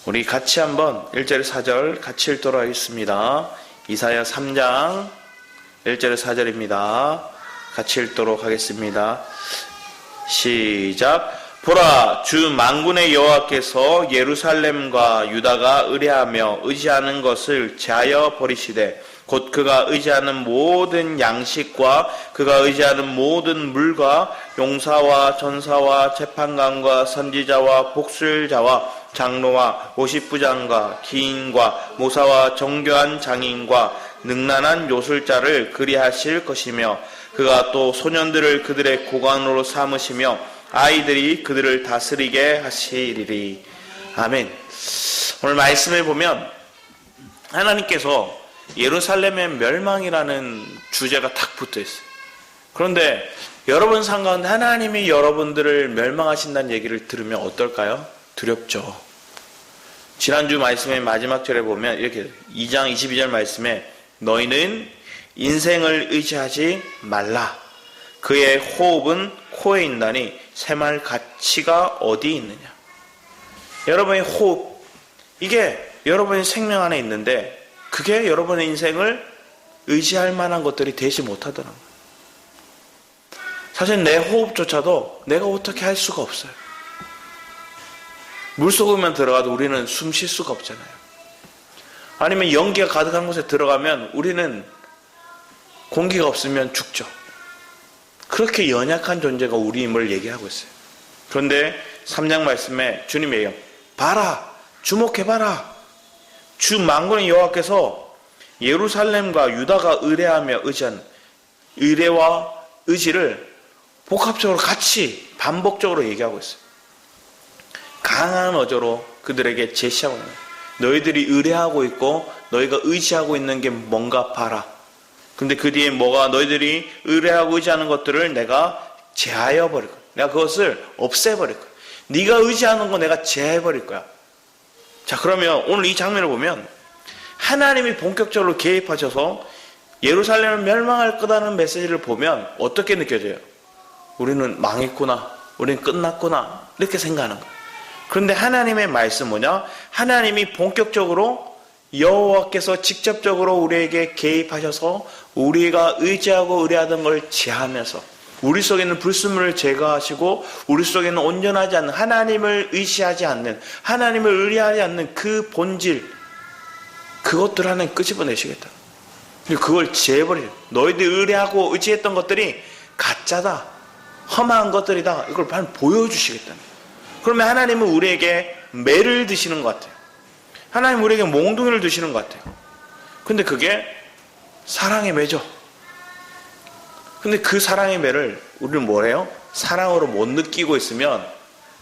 우리 같이 한번 1절 4절 같이 읽도록 하겠습니다. 이사야 3장 1절 4절입니다. 같이 읽도록 하겠습니다. 시작. 보라, 주 만군의 여호와께서 예루살렘과 유다가 의뢰하며 의지하는 것을 제하여 버리시되 곧 그가 의지하는 모든 양식과 그가 의지하는 모든 물과 용사와 전사와 재판관과 선지자와 복술자와 장로와 오십부장과 기인과 모사와 정교한 장인과 능란한 요술자를 그리하실 것이며 그가 또 소년들을 그들의 고관으로 삼으시며 아이들이 그들을 다스리게 하시리리. 아멘. 오늘 말씀을 보면 하나님께서 예루살렘의 멸망이라는 주제가 탁 붙어 있어요. 그런데 여러분 삶 가운데 하나님이 여러분들을 멸망하신다는 얘기를 들으면 어떨까요? 두렵죠. 지난주 말씀의 마지막 절에 보면 이렇게 2장 22절 말씀에 너희는 인생을 의지하지 말라. 그의 호흡은 코에 있나니 새말 가치가 어디 있느냐. 여러분의 호흡, 이게 여러분의 생명 안에 있는데 그게 여러분의 인생을 의지할 만한 것들이 되지 못하더라고요. 사실 내 호흡조차도 내가 어떻게 할 수가 없어요. 물속에만 들어가도 우리는 숨 쉴 수가 없잖아요. 아니면 연기가 가득한 곳에 들어가면 우리는 공기가 없으면 죽죠. 그렇게 연약한 존재가 우리임을 얘기하고 있어요. 그런데 3장 말씀에 주님이 얘기해요. 봐라, 주목해봐라. 주 만군의 여호와께서 예루살렘과 유다가 의뢰하며 의지한 의뢰와 의지를 복합적으로 같이 반복적으로 얘기하고 있어요. 강한 어조로 그들에게 제시하고 있는 거예요. 너희들이 의뢰하고 있고 너희가 의지하고 있는 게 뭔가 봐라. 근데 그 뒤에 뭐가 너희들이 의뢰하고 의지하는 것들을 내가 제하여 버릴 거야. 내가 그것을 없애버릴 거야. 네가 의지하는 거 내가 제해버릴 거야. 자, 그러면 오늘 이 장면을 보면 하나님이 본격적으로 개입하셔서 예루살렘을 멸망할 거라는 메시지를 보면 어떻게 느껴져요? 우리는 망했구나. 우리는 끝났구나. 이렇게 생각하는 거예요. 그런데 하나님의 말씀 뭐냐? 하나님이 본격적으로 여호와께서 직접적으로 우리에게 개입하셔서 우리가 의지하고 의뢰하던 걸 제하면서 우리 속에 있는 불순물을 제거하시고 우리 속에 있는 온전하지 않는 하나님을 의지하지 않는 하나님을 의뢰하지 않는 그 본질 그것들을 하나님 끄집어내시겠다. 그걸 제해버려요. 너희들이 의뢰하고 의지했던 것들이 가짜다. 험한 것들이다. 이걸 보여주시겠다. 그러면 하나님은 우리에게 매를 드시는 것 같아요. 하나님 우리에게 몽둥이를 드시는 것 같아요. 근데 그게 사랑의 매죠. 근데 그 사랑의 매를 우리는 뭐래요? 사랑으로 못 느끼고 있으면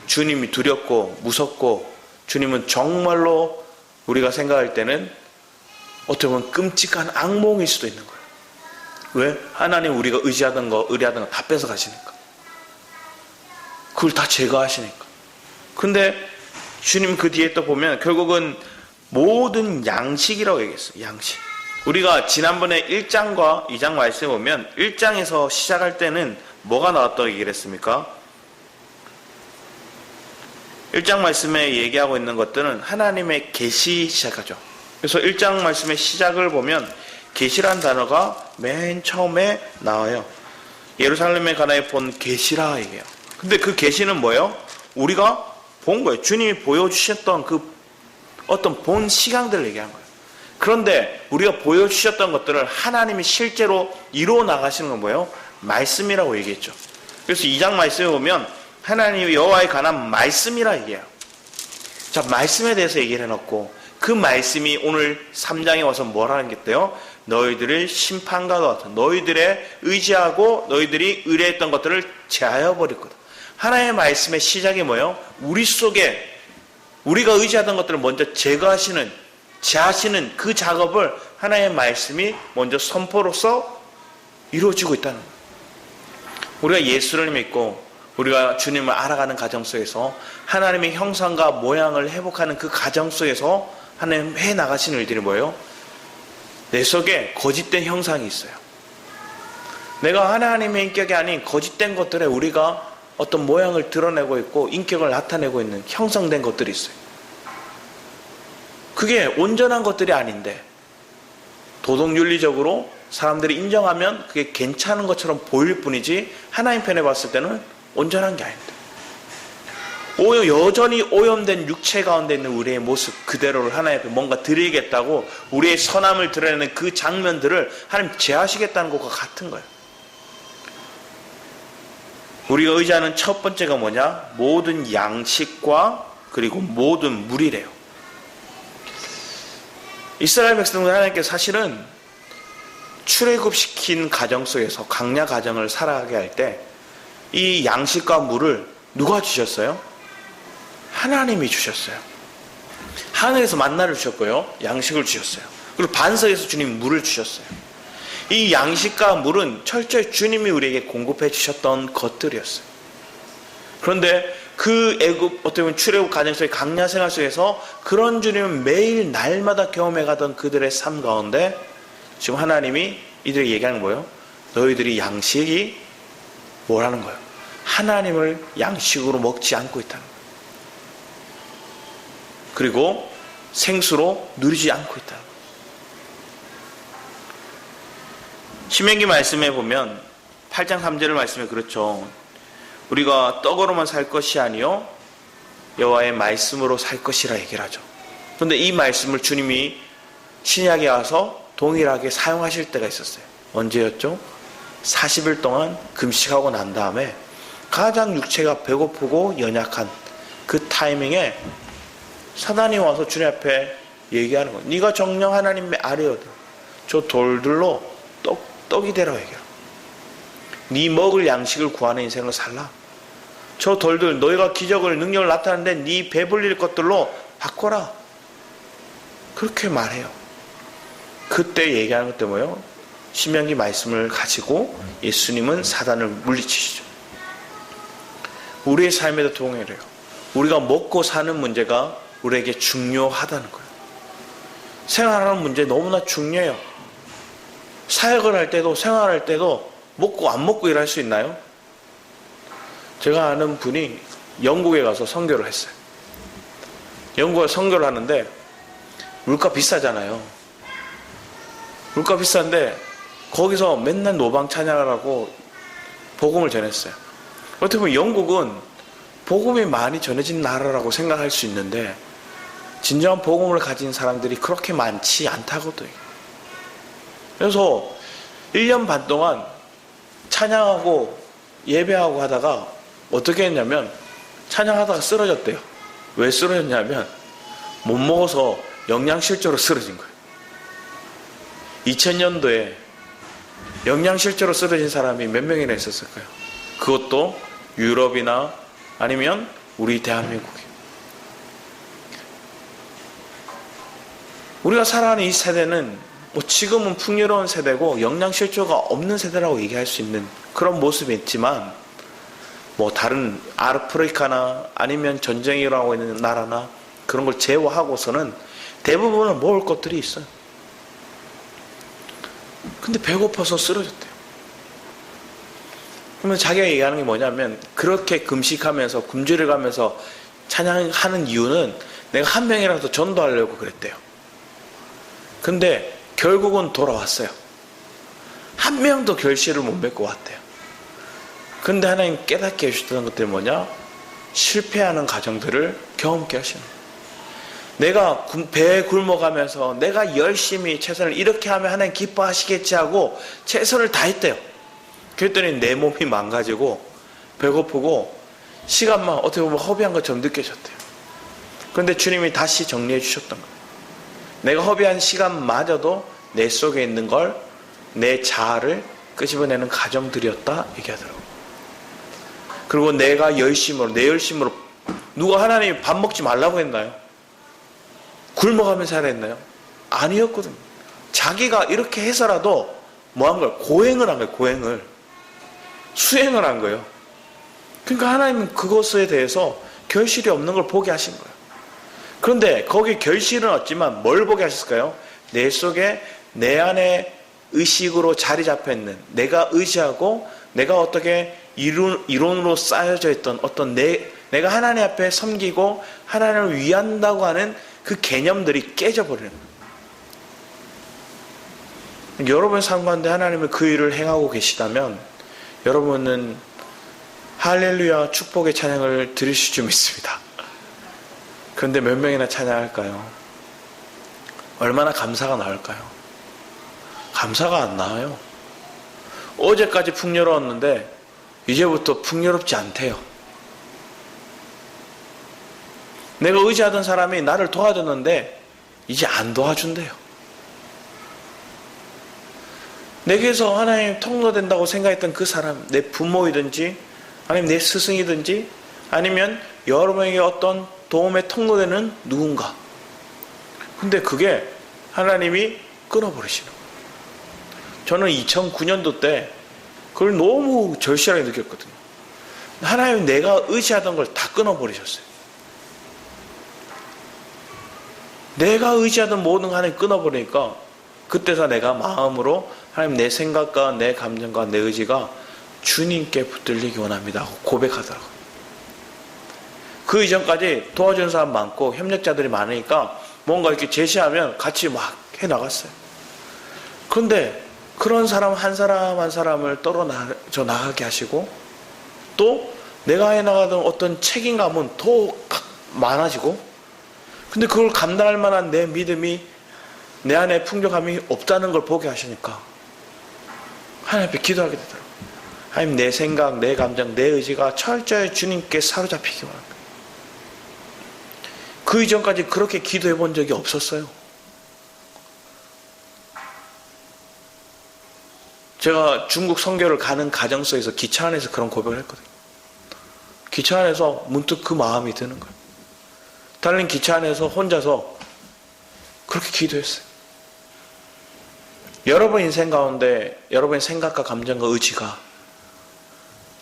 주님이 두렵고 무섭고 주님은 정말로 우리가 생각할 때는 어떻게 보면 끔찍한 악몽일 수도 있는 거예요. 왜? 하나님 우리가 의지하던 거 다 뺏어 가시니까. 그걸 다 제거하시니까. 근데 주님 그 뒤에 또 보면 결국은 모든 양식이라고 얘기했어요. 양식. 우리가 지난번에 1장과 2장 말씀에 보면 1장에서 시작할 때는 뭐가 나왔다고 얘기를 했습니까? 1장 말씀에 얘기하고 있는 것들은 하나님의 계시 시작하죠. 그래서 1장 말씀의 시작을 보면 계시란 단어가 맨 처음에 나와요. 예루살렘에 관하여 본 계시라 얘기해요. 근데 그 계시는 뭐예요? 우리가 본 거예요. 주님이 보여주셨던 그 어떤 본 시각들을 얘기한 거예요. 그런데 우리가 보여주셨던 것들을 하나님이 실제로 이루어 나가시는 건 뭐예요? 말씀이라고 얘기했죠. 그래서 2장 말씀에 보면 하나님 여호와에 관한 말씀이라 얘기해요. 자, 말씀에 대해서 얘기를 해놓고 그 말씀이 오늘 3장에 와서 뭐라는 게 있대요? 너희들을 심판과 같은 너희들의 의지하고 너희들이 의뢰했던 것들을 제하여 버릴 거다. 하나님의 말씀의 시작이 뭐예요? 우리 속에 우리가 의지하던 것들을 먼저 제거하시는 제하시는 그 작업을 하나님의 말씀이 먼저 선포로서 이루어지고 있다는 거예요. 우리가 예수를 믿고 우리가 주님을 알아가는 과정 속에서 하나님의 형상과 모양을 회복하는 그 과정 속에서 하나님 해나가시는 일들이 뭐예요? 내 속에 거짓된 형상이 있어요. 내가 하나님의 인격이 아닌 거짓된 것들에 우리가 어떤 모양을 드러내고 있고 인격을 나타내고 있는 형성된 것들이 있어요. 그게 온전한 것들이 아닌데 도덕윤리적으로 사람들이 인정하면 그게 괜찮은 것처럼 보일 뿐이지 하나님 편에 봤을 때는 온전한 게 아닙니다. 여전히 오염된 육체 가운데 있는 우리의 모습 그대로를 하나님 앞에 뭔가 드리겠다고 우리의 선함을 드러내는 그 장면들을 하나님 제하시겠다는 것과 같은 거예요. 우리가 의지하는 첫 번째가 뭐냐? 모든 양식과 그리고 모든 물이래요. 이스라엘 백성들 하나님께서 사실은 출애굽시킨 가정 속에서 강야 가정을 살아가게 할 때 이 양식과 물을 누가 주셨어요? 하나님이 주셨어요. 하늘에서 만나를 주셨고요. 양식을 주셨어요. 그리고 반석에서 주님이 물을 주셨어요. 이 양식과 물은 철저히 주님이 우리에게 공급해 주셨던 것들이었어요. 그런데 그 애굽, 어떻게 보면 출애굽 가정 속의 강야 생활 속에서 그런 주님은 매일 날마다 경험해 가던 그들의 삶 가운데 지금 하나님이 이들에게 얘기하는 거예요. 너희들이 양식이 뭐라는 거예요? 하나님을 양식으로 먹지 않고 있다는 거예요. 그리고 생수로 누리지 않고 있다는 거예요. 신명기 말씀에 보면 8장 3절을 말씀에 그렇죠. 우리가 떡으로만 살 것이 아니요 여호와의 말씀으로 살 것이라 얘기를 하죠. 그런데 이 말씀을 주님이 신약에 와서 동일하게 사용하실 때가 있었어요. 언제였죠? 40일 동안 금식하고 난 다음에 가장 육체가 배고프고 연약한 그 타이밍에 사단이 와서 주님 앞에 얘기하는 거예요. 네가 정녕 하나님의 아뢰어들 저 돌들로 떡이 되라 얘기해요. 네 먹을 양식을 구하는 인생을 살라. 저 돌들 너희가 기적을 능력을 나타내는데 네 배불릴 것들로 바꿔라. 그렇게 말해요. 그때 얘기하는 것도 뭐예요? 신명기 말씀을 가지고 예수님은 사단을 물리치시죠. 우리의 삶에도 동일해요. 우리가 먹고 사는 문제가 우리에게 중요하다는 거예요. 생활하는 문제 너무나 중요해요. 사역을 할 때도 생활할 때도 먹고 안 먹고 일할 수 있나요? 제가 아는 분이 영국에 가서 선교를 했어요. 영국에 선교를 하는데 물가 비싸잖아요. 물가 비싼데 거기서 맨날 노방 찬양을 하고 복음을 전했어요. 어떻게 보면 영국은 복음이 많이 전해진 나라라고 생각할 수 있는데 진정한 복음을 가진 사람들이 그렇게 많지 않다거든요. 그래서 1년 반 동안 찬양하고 예배하고 하다가 어떻게 했냐면 찬양하다가 쓰러졌대요. 왜 쓰러졌냐면 못 먹어서 영양실조로 쓰러진 거예요. 2000년도에 영양실조로 쓰러진 사람이 몇 명이나 있었을까요? 그것도 유럽이나 아니면 우리 대한민국이에요. 우리가 살아가는 이 세대는 뭐 지금은 풍요로운 세대고 영양실조가 없는 세대라고 얘기할 수 있는 그런 모습이 있지만 뭐 다른 아프리카나 아니면 전쟁이 일어나고 있는 나라나 그런 걸 제외하고서는 대부분은 먹을 것들이 있어요. 근데 배고파서 쓰러졌대요. 그러면 자기가 얘기하는 게 뭐냐면 그렇게 금식하면서 굶주려 가면서 찬양하는 이유는 내가 한 명이라도 전도하려고 그랬대요. 근데 결국은 돌아왔어요. 한 명도 결실을 못 맺고 왔대요. 근데 하나님 깨닫게 해주셨던 것들이 뭐냐? 실패하는 가정들을 경험케 하시는 거예요. 내가 배에 굶어가면서 내가 열심히 최선을 이렇게 하면 하나님 기뻐하시겠지 하고 최선을 다했대요. 그랬더니 내 몸이 망가지고 배고프고 시간만 어떻게 보면 허비한 것처럼 느껴졌대요. 그런데 주님이 다시 정리해 주셨던 거예요. 내가 허비한 시간마저도 내 속에 있는 걸 내 자아를 끄집어내는 가정들이었다 얘기하더라고요. 그리고 내가 열심으로 내 열심으로 누가 하나님이 밥 먹지 말라고 했나요? 굶어가면서 하라 했나요? 아니었거든요. 자기가 이렇게 해서라도 뭐 한 걸 고행을 한 거예요. 고행을 수행을 한 거예요. 그러니까 하나님은 그것에 대해서 결실이 없는 걸 보게 하신 거예요. 그런데 거기 결실은 없지만 뭘 보게 하셨을까요? 내 속에 내 안에 의식으로 자리 잡혀 있는 내가 의지하고 내가 어떻게 이론으로 쌓여져 있던 어떤 내가 하나님 앞에 섬기고 하나님을 위한다고 하는 그 개념들이 깨져버리는 거예요. 여러분의 삶 가운데 하나님의 그 일을 행하고 계시다면 여러분은 할렐루야 축복의 찬양을 드리실 줄 믿습니다. 그런데 몇 명이나 찬양할까요? 얼마나 감사가 나올까요? 감사가 안 나와요. 어제까지 풍요로웠는데 이제부터 풍요롭지 않대요. 내가 의지하던 사람이 나를 도와줬는데 이제 안 도와준대요. 내게서 하나님 통로된다고 생각했던 그 사람, 내 부모이든지 아니면 내 스승이든지 아니면 여러분에게 어떤 도움의 통로되는 누군가. 근데 그게 하나님이 끊어버리시는 거예요. 저는 2009년도 때 그걸 너무 절실하게 느꼈거든요. 하나님 내가 의지하던 걸 다 끊어버리셨어요. 내가 의지하던 모든 거 하나님 끊어버리니까 그때서 내가 마음으로 하나님 내 생각과 내 감정과 내 의지가 주님께 붙들리기 원합니다 하고 고백하더라고요. 그 이전까지 도와주는 사람 많고 협력자들이 많으니까 뭔가 이렇게 제시하면 같이 막 해나갔어요. 그런데 그런 사람 한 사람 한 사람을 떨어져 나가게 하시고 또 내가 해나가던 어떤 책임감은 더 많아지고 근데 그걸 감당할 만한 내 믿음이 내 안에 풍족함이 없다는 걸 보게 하시니까 하나님 앞에 기도하게 되더라고요. 하나님 내 생각, 내 감정, 내 의지가 철저히 주님께 사로잡히기 원합니다. 그 이전까지 그렇게 기도해 본 적이 없었어요. 제가 중국 선교를 가는 가정 속에서 기차 안에서 그런 고백을 했거든요. 기차 안에서 문득 그 마음이 드는 거예요. 달린 기차 안에서 혼자서 그렇게 기도했어요. 여러분 인생 가운데 여러분의 생각과 감정과 의지가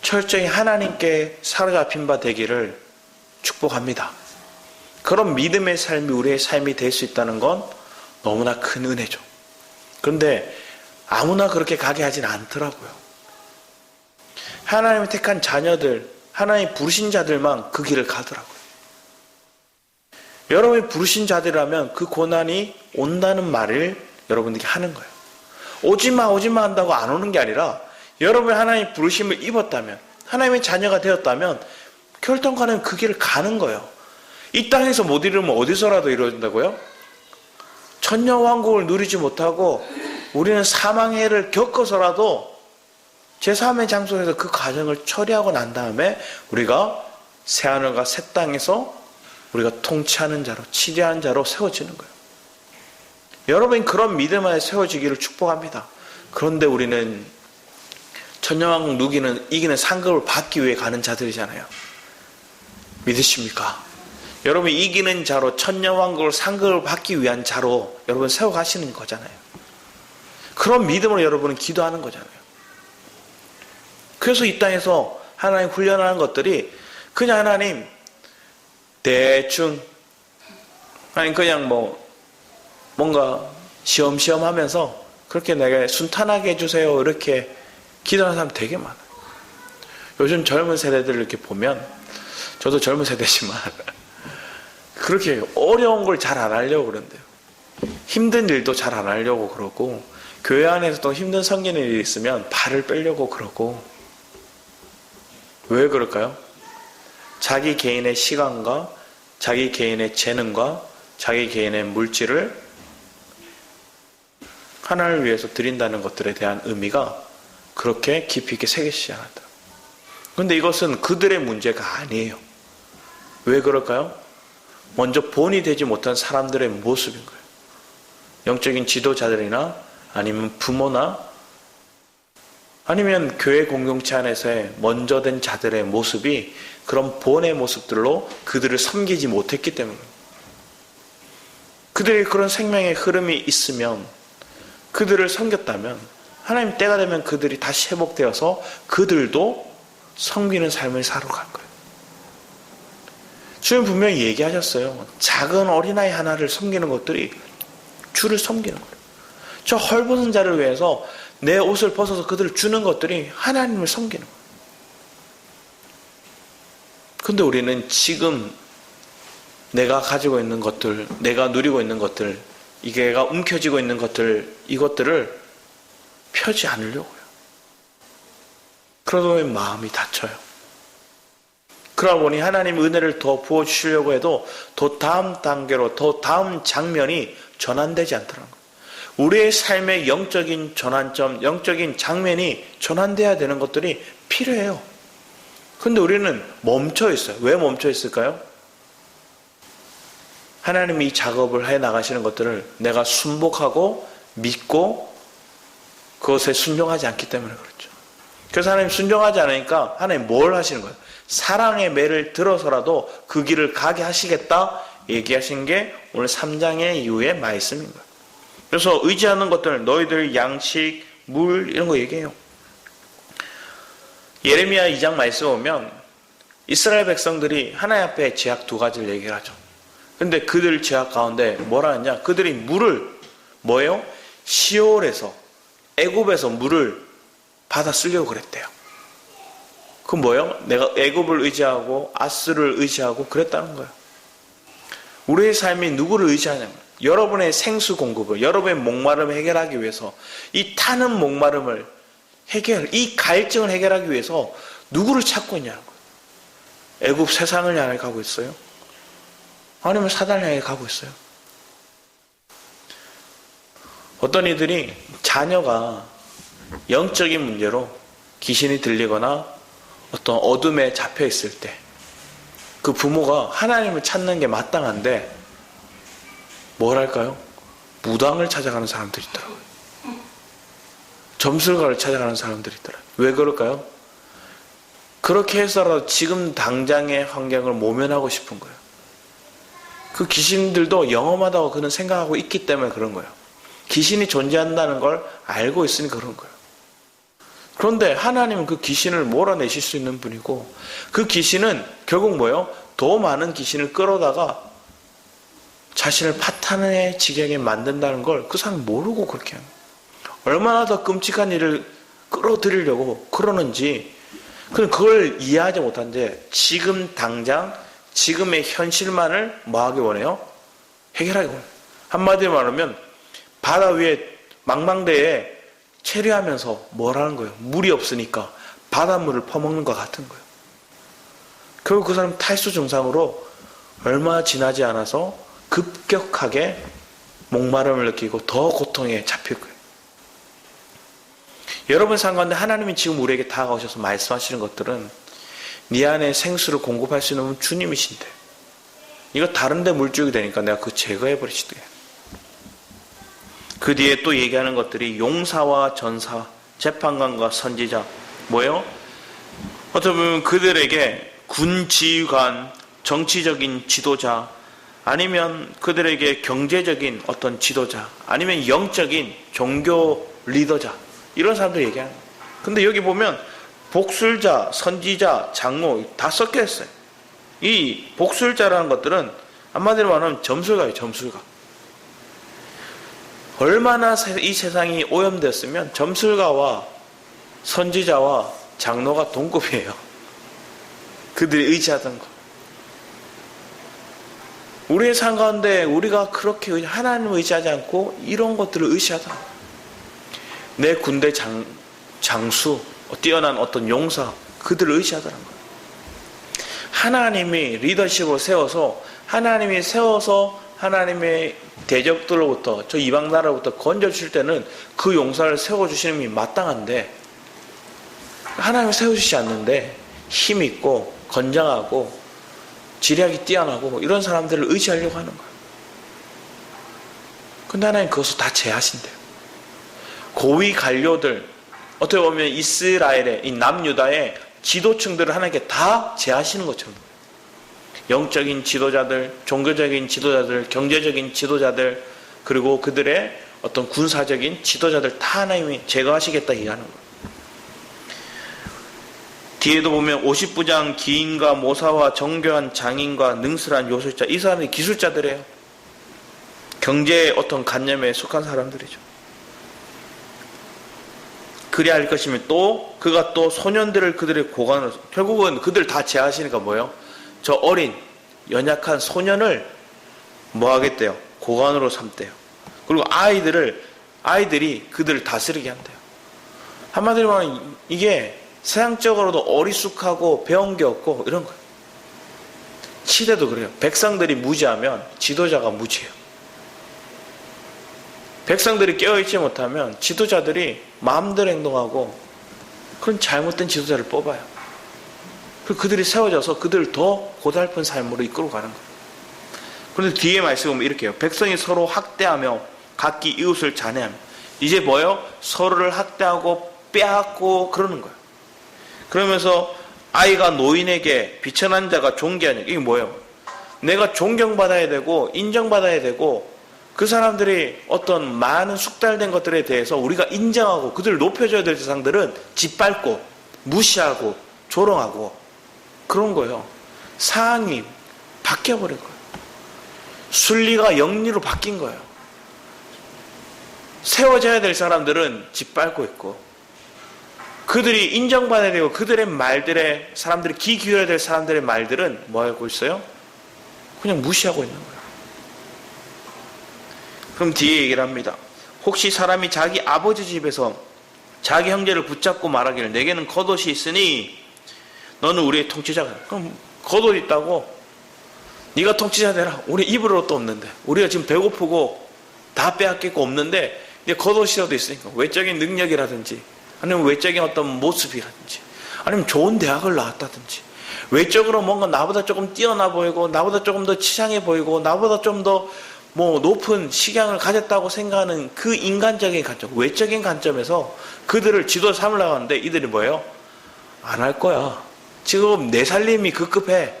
철저히 하나님께 사로잡힌 바 되기를 축복합니다. 그런 믿음의 삶이 우리의 삶이 될 수 있다는 건 너무나 큰 은혜죠. 그런데 아무나 그렇게 가게 하진 않더라고요. 하나님이 택한 자녀들, 하나님 부르신 자들만 그 길을 가더라고요. 여러분이 부르신 자들이라면 그 고난이 온다는 말을 여러분들이 하는 거예요. 오지마 오지마 한다고 안 오는 게 아니라 여러분이 하나님의 부르심을 입었다면 하나님의 자녀가 되었다면 결단과는 그 길을 가는 거예요. 이 땅에서 못 이루면 어디서라도 이루어진다고요? 천년왕국을 누리지 못하고 우리는 사망의 해를 겪어서라도 제3의 장소에서 그 과정을 처리하고 난 다음에 우리가 새하늘과 새 땅에서 우리가 통치하는 자로 치리하는 자로 세워지는 거예요. 여러분이 그런 믿음 안에 세워지기를 축복합니다. 그런데 우리는 천년왕국 이기는 상급을 받기 위해 가는 자들이잖아요. 믿으십니까? 여러분이 이기는 자로 천년왕국을 상급을 받기 위한 자로 여러분 세워가시는 거잖아요. 그런 믿음으로 여러분은 기도하는 거잖아요. 그래서 이 땅에서 하나님 훈련하는 것들이 그냥 하나님 대충 아니 그냥 뭔가 시험시험 하면서 그렇게 내가 순탄하게 해주세요 이렇게 기도하는 사람 되게 많아요. 요즘 젊은 세대들을 이렇게 보면 저도 젊은 세대지만 그렇게 어려운 걸 잘 안 하려고 그런대요. 힘든 일도 잘 안 하려고 그러고 교회 안에서도 힘든 섬기는 일이 있으면 발을 빼려고 그러고 왜 그럴까요? 자기 개인의 시간과 자기 개인의 재능과 자기 개인의 물질을 하나님을 위해서 드린다는 것들에 대한 의미가 그렇게 깊이 있게 새겨지지 않았다. 그런데 이것은 그들의 문제가 아니에요. 왜 그럴까요? 먼저 본이 되지 못한 사람들의 모습인 거예요. 영적인 지도자들이나 아니면 부모나 아니면 교회 공동체 안에서의 먼저 된 자들의 모습이 그런 본의 모습들로 그들을 섬기지 못했기 때문입니다. 그들의 그런 생명의 흐름이 있으면 그들을 섬겼다면 하나님 때가 되면 그들이 다시 회복되어서 그들도 섬기는 삶을 살아갈 거예요. 주님 분명히 얘기하셨어요. 작은 어린아이 하나를 섬기는 것들이 주를 섬기는 거예요. 저 헐벗은 자를 위해서 내 옷을 벗어서 그들을 주는 것들이 하나님을 섬기는 거예요. 근데 우리는 지금 내가 가지고 있는 것들, 내가 누리고 있는 것들, 이게가 움켜쥐고 있는 것들, 이것들을 펴지 않으려고요. 그러다 보면 마음이 다쳐요. 그러다 보니 하나님 은혜를 더 부어주시려고 해도 더 다음 단계로, 더 다음 장면이 전환되지 않더라고요. 우리의 삶의 영적인 전환점, 영적인 장면이 전환돼야 되는 것들이 필요해요. 근데 우리는 멈춰 있어요. 왜 멈춰 있을까요? 하나님이 이 작업을 해 나가시는 것들을 내가 순복하고 믿고 그것에 순종하지 않기 때문에 그렇죠. 그래서 하나님 순종하지 않으니까 하나님 뭘 하시는 거예요? 사랑의 매를 들어서라도 그 길을 가게 하시겠다 얘기하신 게 오늘 3장의 이후의 말씀인 거예요. 그래서 의지하는 것들, 너희들 양식, 물 이런 거 얘기해요. 예레미야 2장 말씀 보면 이스라엘 백성들이 하나님 앞에 제약 2가지를 얘기를 하죠. 근데 그들 제약 가운데 뭐라 하냐? 그들이 물을 뭐예요? 시올에서 애굽에서 물을 받아 쓰려고 그랬대요. 그건 뭐예요? 내가 애굽을 의지하고 아스를 의지하고 그랬다는 거예요. 우리의 삶이 누구를 의지하냐면 여러분의 생수 공급을, 여러분의 목마름을 해결하기 위해서 이 타는 목마름을 이 갈증을 해결하기 위해서 누구를 찾고 있냐는 거예요. 애굽 세상을 향해 가고 있어요? 아니면 사단을 향해 가고 있어요? 어떤 이들이 자녀가 영적인 문제로 귀신이 들리거나 어떤 어둠에 잡혀 있을 때 그 부모가 하나님을 찾는 게 마땅한데 뭐랄까요? 무당을 찾아가는 사람들이 있더라고요. 점술가를 찾아가는 사람들이 있더라고요. 왜 그럴까요? 그렇게 해서라도 지금 당장의 환경을 모면하고 싶은 거예요. 그 귀신들도 영험하다고 그는 생각하고 있기 때문에 그런 거예요. 귀신이 존재한다는 걸 알고 있으니 그런 거예요. 그런데 하나님은 그 귀신을 몰아내실 수 있는 분이고 그 귀신은 결국 뭐예요? 더 많은 귀신을 끌어다가 자신을 파탄의 지경에 만든다는 걸 그 사람이 모르고 그렇게 합니다. 얼마나 더 끔찍한 일을 끌어들이려고 그러는지 그걸 이해하지 못한데 지금 당장 지금의 현실만을 뭐하기 원해요? 해결하기 원해요. 한마디로 말하면 바다 위에 망망대해 체류하면서 뭐라는 거예요? 물이 없으니까 바닷물을 퍼먹는 것 같은 거예요. 결국 그 사람 탈수 증상으로 얼마 지나지 않아서 급격하게 목마름을 느끼고 더 고통에 잡힐 거예요. 여러분 삶 가운데 하나님이 지금 우리에게 다가오셔서 말씀하시는 것들은 네 안에 생수를 공급할 수 있는 주님이신데 이거 다른 데 물줄기 되니까 내가 그거 제거해버리시대. 그 뒤에 또 얘기하는 것들이 용사와 전사, 재판관과 선지자 뭐예요? 어떻게 보면 그들에게 군 지휘관, 정치적인 지도자 아니면 그들에게 경제적인 어떤 지도자 아니면 영적인 종교 리더자 이런 사람들 얘기하는 거예요. 근데 여기 보면 복술자, 선지자, 장로 다 섞여 있어요. 이 복술자라는 것들은 한마디로 말하면 점술가예요. 점술가. 얼마나 이 세상이 오염되었으면 점술가와 선지자와 장로가 동급이에요. 그들이 의지하던 거. 우리의 삶 가운데 우리가 그렇게 하나님을 의지하지 않고 이런 것들을 의지하다. 내 군대 장수, 뛰어난 어떤 용사, 그들을 의지하더라는 거예요. 하나님이 리더십으로 세워서 하나님이 세워서 하나님의 대적들로부터 저 이방 나라로부터 건져주실 때는 그 용사를 세워주시는 분이 마땅한데 하나님을 세워주시지 않는데 힘있고 건장하고 지략이 뛰어나고 이런 사람들을 의지하려고 하는 거예요. 근데 하나님 그것을 다 제하신대요. 고위 관료들 어떻게 보면 이스라엘의 이 남유다의 지도층들을 하나님께 다 제하시는 것처럼 영적인 지도자들, 종교적인 지도자들, 경제적인 지도자들 그리고 그들의 어떤 군사적인 지도자들 다 하나님이 제거하시겠다 얘기하는 거예요. 뒤에도 보면 50부장 기인과 모사와 정교한 장인과 능술한 요술자 이 사람이 기술자들이에요. 경제의 어떤 관념에 속한 사람들이죠. 그리 할 것이면 또 그가 또 소년들을 그들의 고관으로 결국은 그들 다 제하시니까 뭐예요? 저 어린 연약한 소년을 뭐 하겠대요? 고관으로 삼대요. 그리고 아이들이 그들을 다스리게 한대요. 한마디로 말하면 이게 세상적으로도 어리숙하고 배운 게 없고 이런 거예요. 시대도 그래요. 백성들이 무지하면 지도자가 무지해요. 백성들이 깨어있지 못하면 지도자들이 마음대로 행동하고 그런 잘못된 지도자를 뽑아요. 그리고 그들이 세워져서 그들을 더 고달픈 삶으로 이끌고 가는 거예요. 그런데 뒤에 말씀 보면 이렇게 해요. 백성이 서로 학대하며 각기 이웃을 잔해하며. 이제 뭐예요? 서로를 학대하고 빼앗고 그러는 거예요. 그러면서 아이가 노인에게 비천한 자가 존귀하냐. 이게 뭐예요? 내가 존경받아야 되고 인정받아야 되고 그 사람들이 어떤 많은 숙달된 것들에 대해서 우리가 인정하고 그들을 높여줘야 될 대상들은 짓밟고 무시하고 조롱하고 그런 거예요. 상황이 바뀌어버린 거예요. 순리가 영리로 바뀐 거예요. 세워져야 될 사람들은 짓밟고 있고 그들이 인정받아야 되고 그들의 말들에 사람들이 귀 기울여야 될 사람들의 말들은 뭐 하고 있어요? 그냥 무시하고 있는 거예요. 그럼 뒤에 얘기를 합니다. 혹시 사람이 자기 아버지 집에서 자기 형제를 붙잡고 말하기를 내게는 겉옷이 있으니 너는 우리의 통치자가. 그럼 겉옷 있다고 네가 통치자 되라. 우리 입을 옷도 없는데 우리가 지금 배고프고 다 빼앗기고 없는데 이제 겉옷이라도 있으니까 외적인 능력이라든지 아니면 외적인 어떤 모습이라든지 아니면 좋은 대학을 나왔다든지 외적으로 뭔가 나보다 조금 뛰어나 보이고 나보다 조금 더 치장해 보이고 나보다 좀 더 뭐 높은 식양을 가졌다고 생각하는 그 인간적인 관점, 외적인 관점에서 그들을 지도 삼으려고 하는데 이들이 뭐예요? 안 할 거야. 지금 내 살림이 급급해.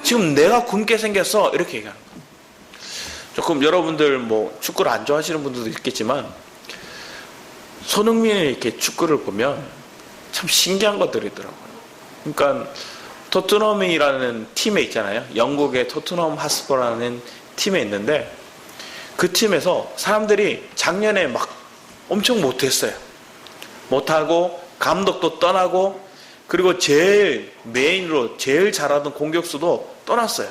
지금 내가 굶게 생겼어. 이렇게 얘기하는 거예요. 조금 여러분들 뭐 축구를 안 좋아하시는 분들도 있겠지만 손흥민이 이렇게 축구를 보면 참 신기한 것들이 있더라고요. 그러니까 토트넘이라는 팀에 있잖아요. 영국의 토트넘 하스퍼라는 팀에 있는데 그 팀에서 사람들이 작년에 막 엄청 못했어요. 못하고 감독도 떠나고 그리고 제일 메인으로 제일 잘하던 공격수도 떠났어요.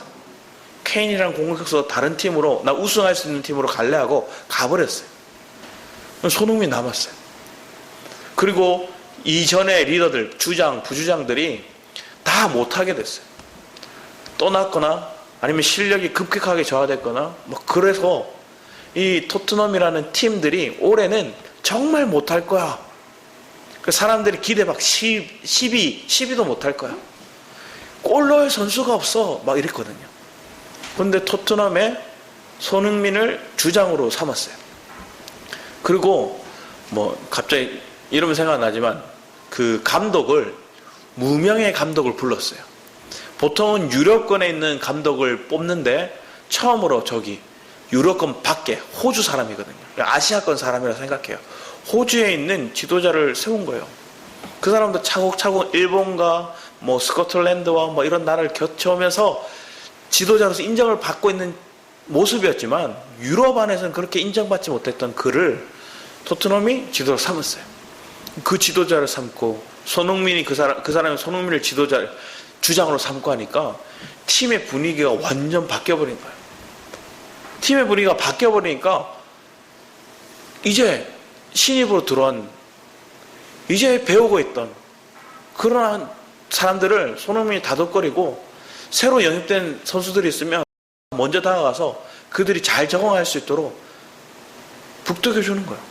케인이라는 공격수도 다른 팀으로 나 우승할 수 있는 팀으로 갈래 하고 가버렸어요. 손흥민이 남았어요. 그리고 이전의 리더들, 주장, 부주장들이 다 못하게 됐어요. 떠났거나 아니면 실력이 급격하게 저하됐거나 뭐 그래서 이 토트넘이라는 팀들이 올해는 정말 못할 거야. 그 사람들이 기대 막 12도 못할 거야. 골 넣을 선수가 없어. 막 이랬거든요. 그런데 토트넘에 손흥민을 주장으로 삼았어요. 그리고 뭐 갑자기 이러면 생각나지만 그 감독을 무명의 감독을 불렀어요. 보통은 유럽권에 있는 감독을 뽑는데 처음으로 저기 유럽권 밖에 호주 사람이거든요. 아시아권 사람이라 생각해요. 호주에 있는 지도자를 세운 거예요. 그 사람도 차곡차곡 일본과 뭐 스코틀랜드와 뭐 이런 나라를 거쳐오면서 지도자로서 인정을 받고 있는 모습이었지만 유럽 안에서는 그렇게 인정받지 못했던 그를 토트넘이 지도자로 삼았어요. 그 지도자를 삼고 손흥민이 그 사람이 손흥민을 주장으로 삼고 하니까 팀의 분위기가 완전 바뀌어버린 거예요. 팀의 분위기가 바뀌어버리니까 이제 신입으로 들어온 이제 배우고 있던 그런 사람들을 손흥민이 다독거리고 새로 영입된 선수들이 있으면 먼저 다가가서 그들이 잘 적응할 수 있도록 북돋워주는 거예요.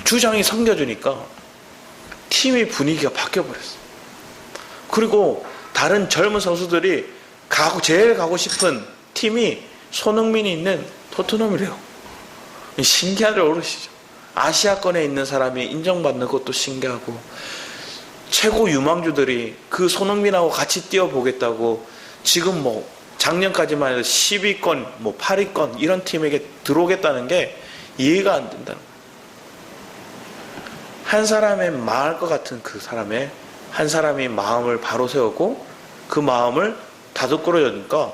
주장이 섬겨주니까 팀의 분위기가 바뀌어버렸어요. 그리고 다른 젊은 선수들이 제일 가고 싶은 팀이 손흥민이 있는 토트넘이래요. 신기하죠, 어르시죠. 아시아권에 있는 사람이 인정받는 것도 신기하고 최고 유망주들이 그 손흥민하고 같이 뛰어보겠다고 지금 뭐 작년까지만 해도 10위권, 뭐 8위권 이런 팀에게 들어오겠다는 게 이해가 안 된다는 거예요. 한 사람의 망할 것 같은 그 사람의 한 사람이 마음을 바로 세우고 그 마음을 다독거려주니까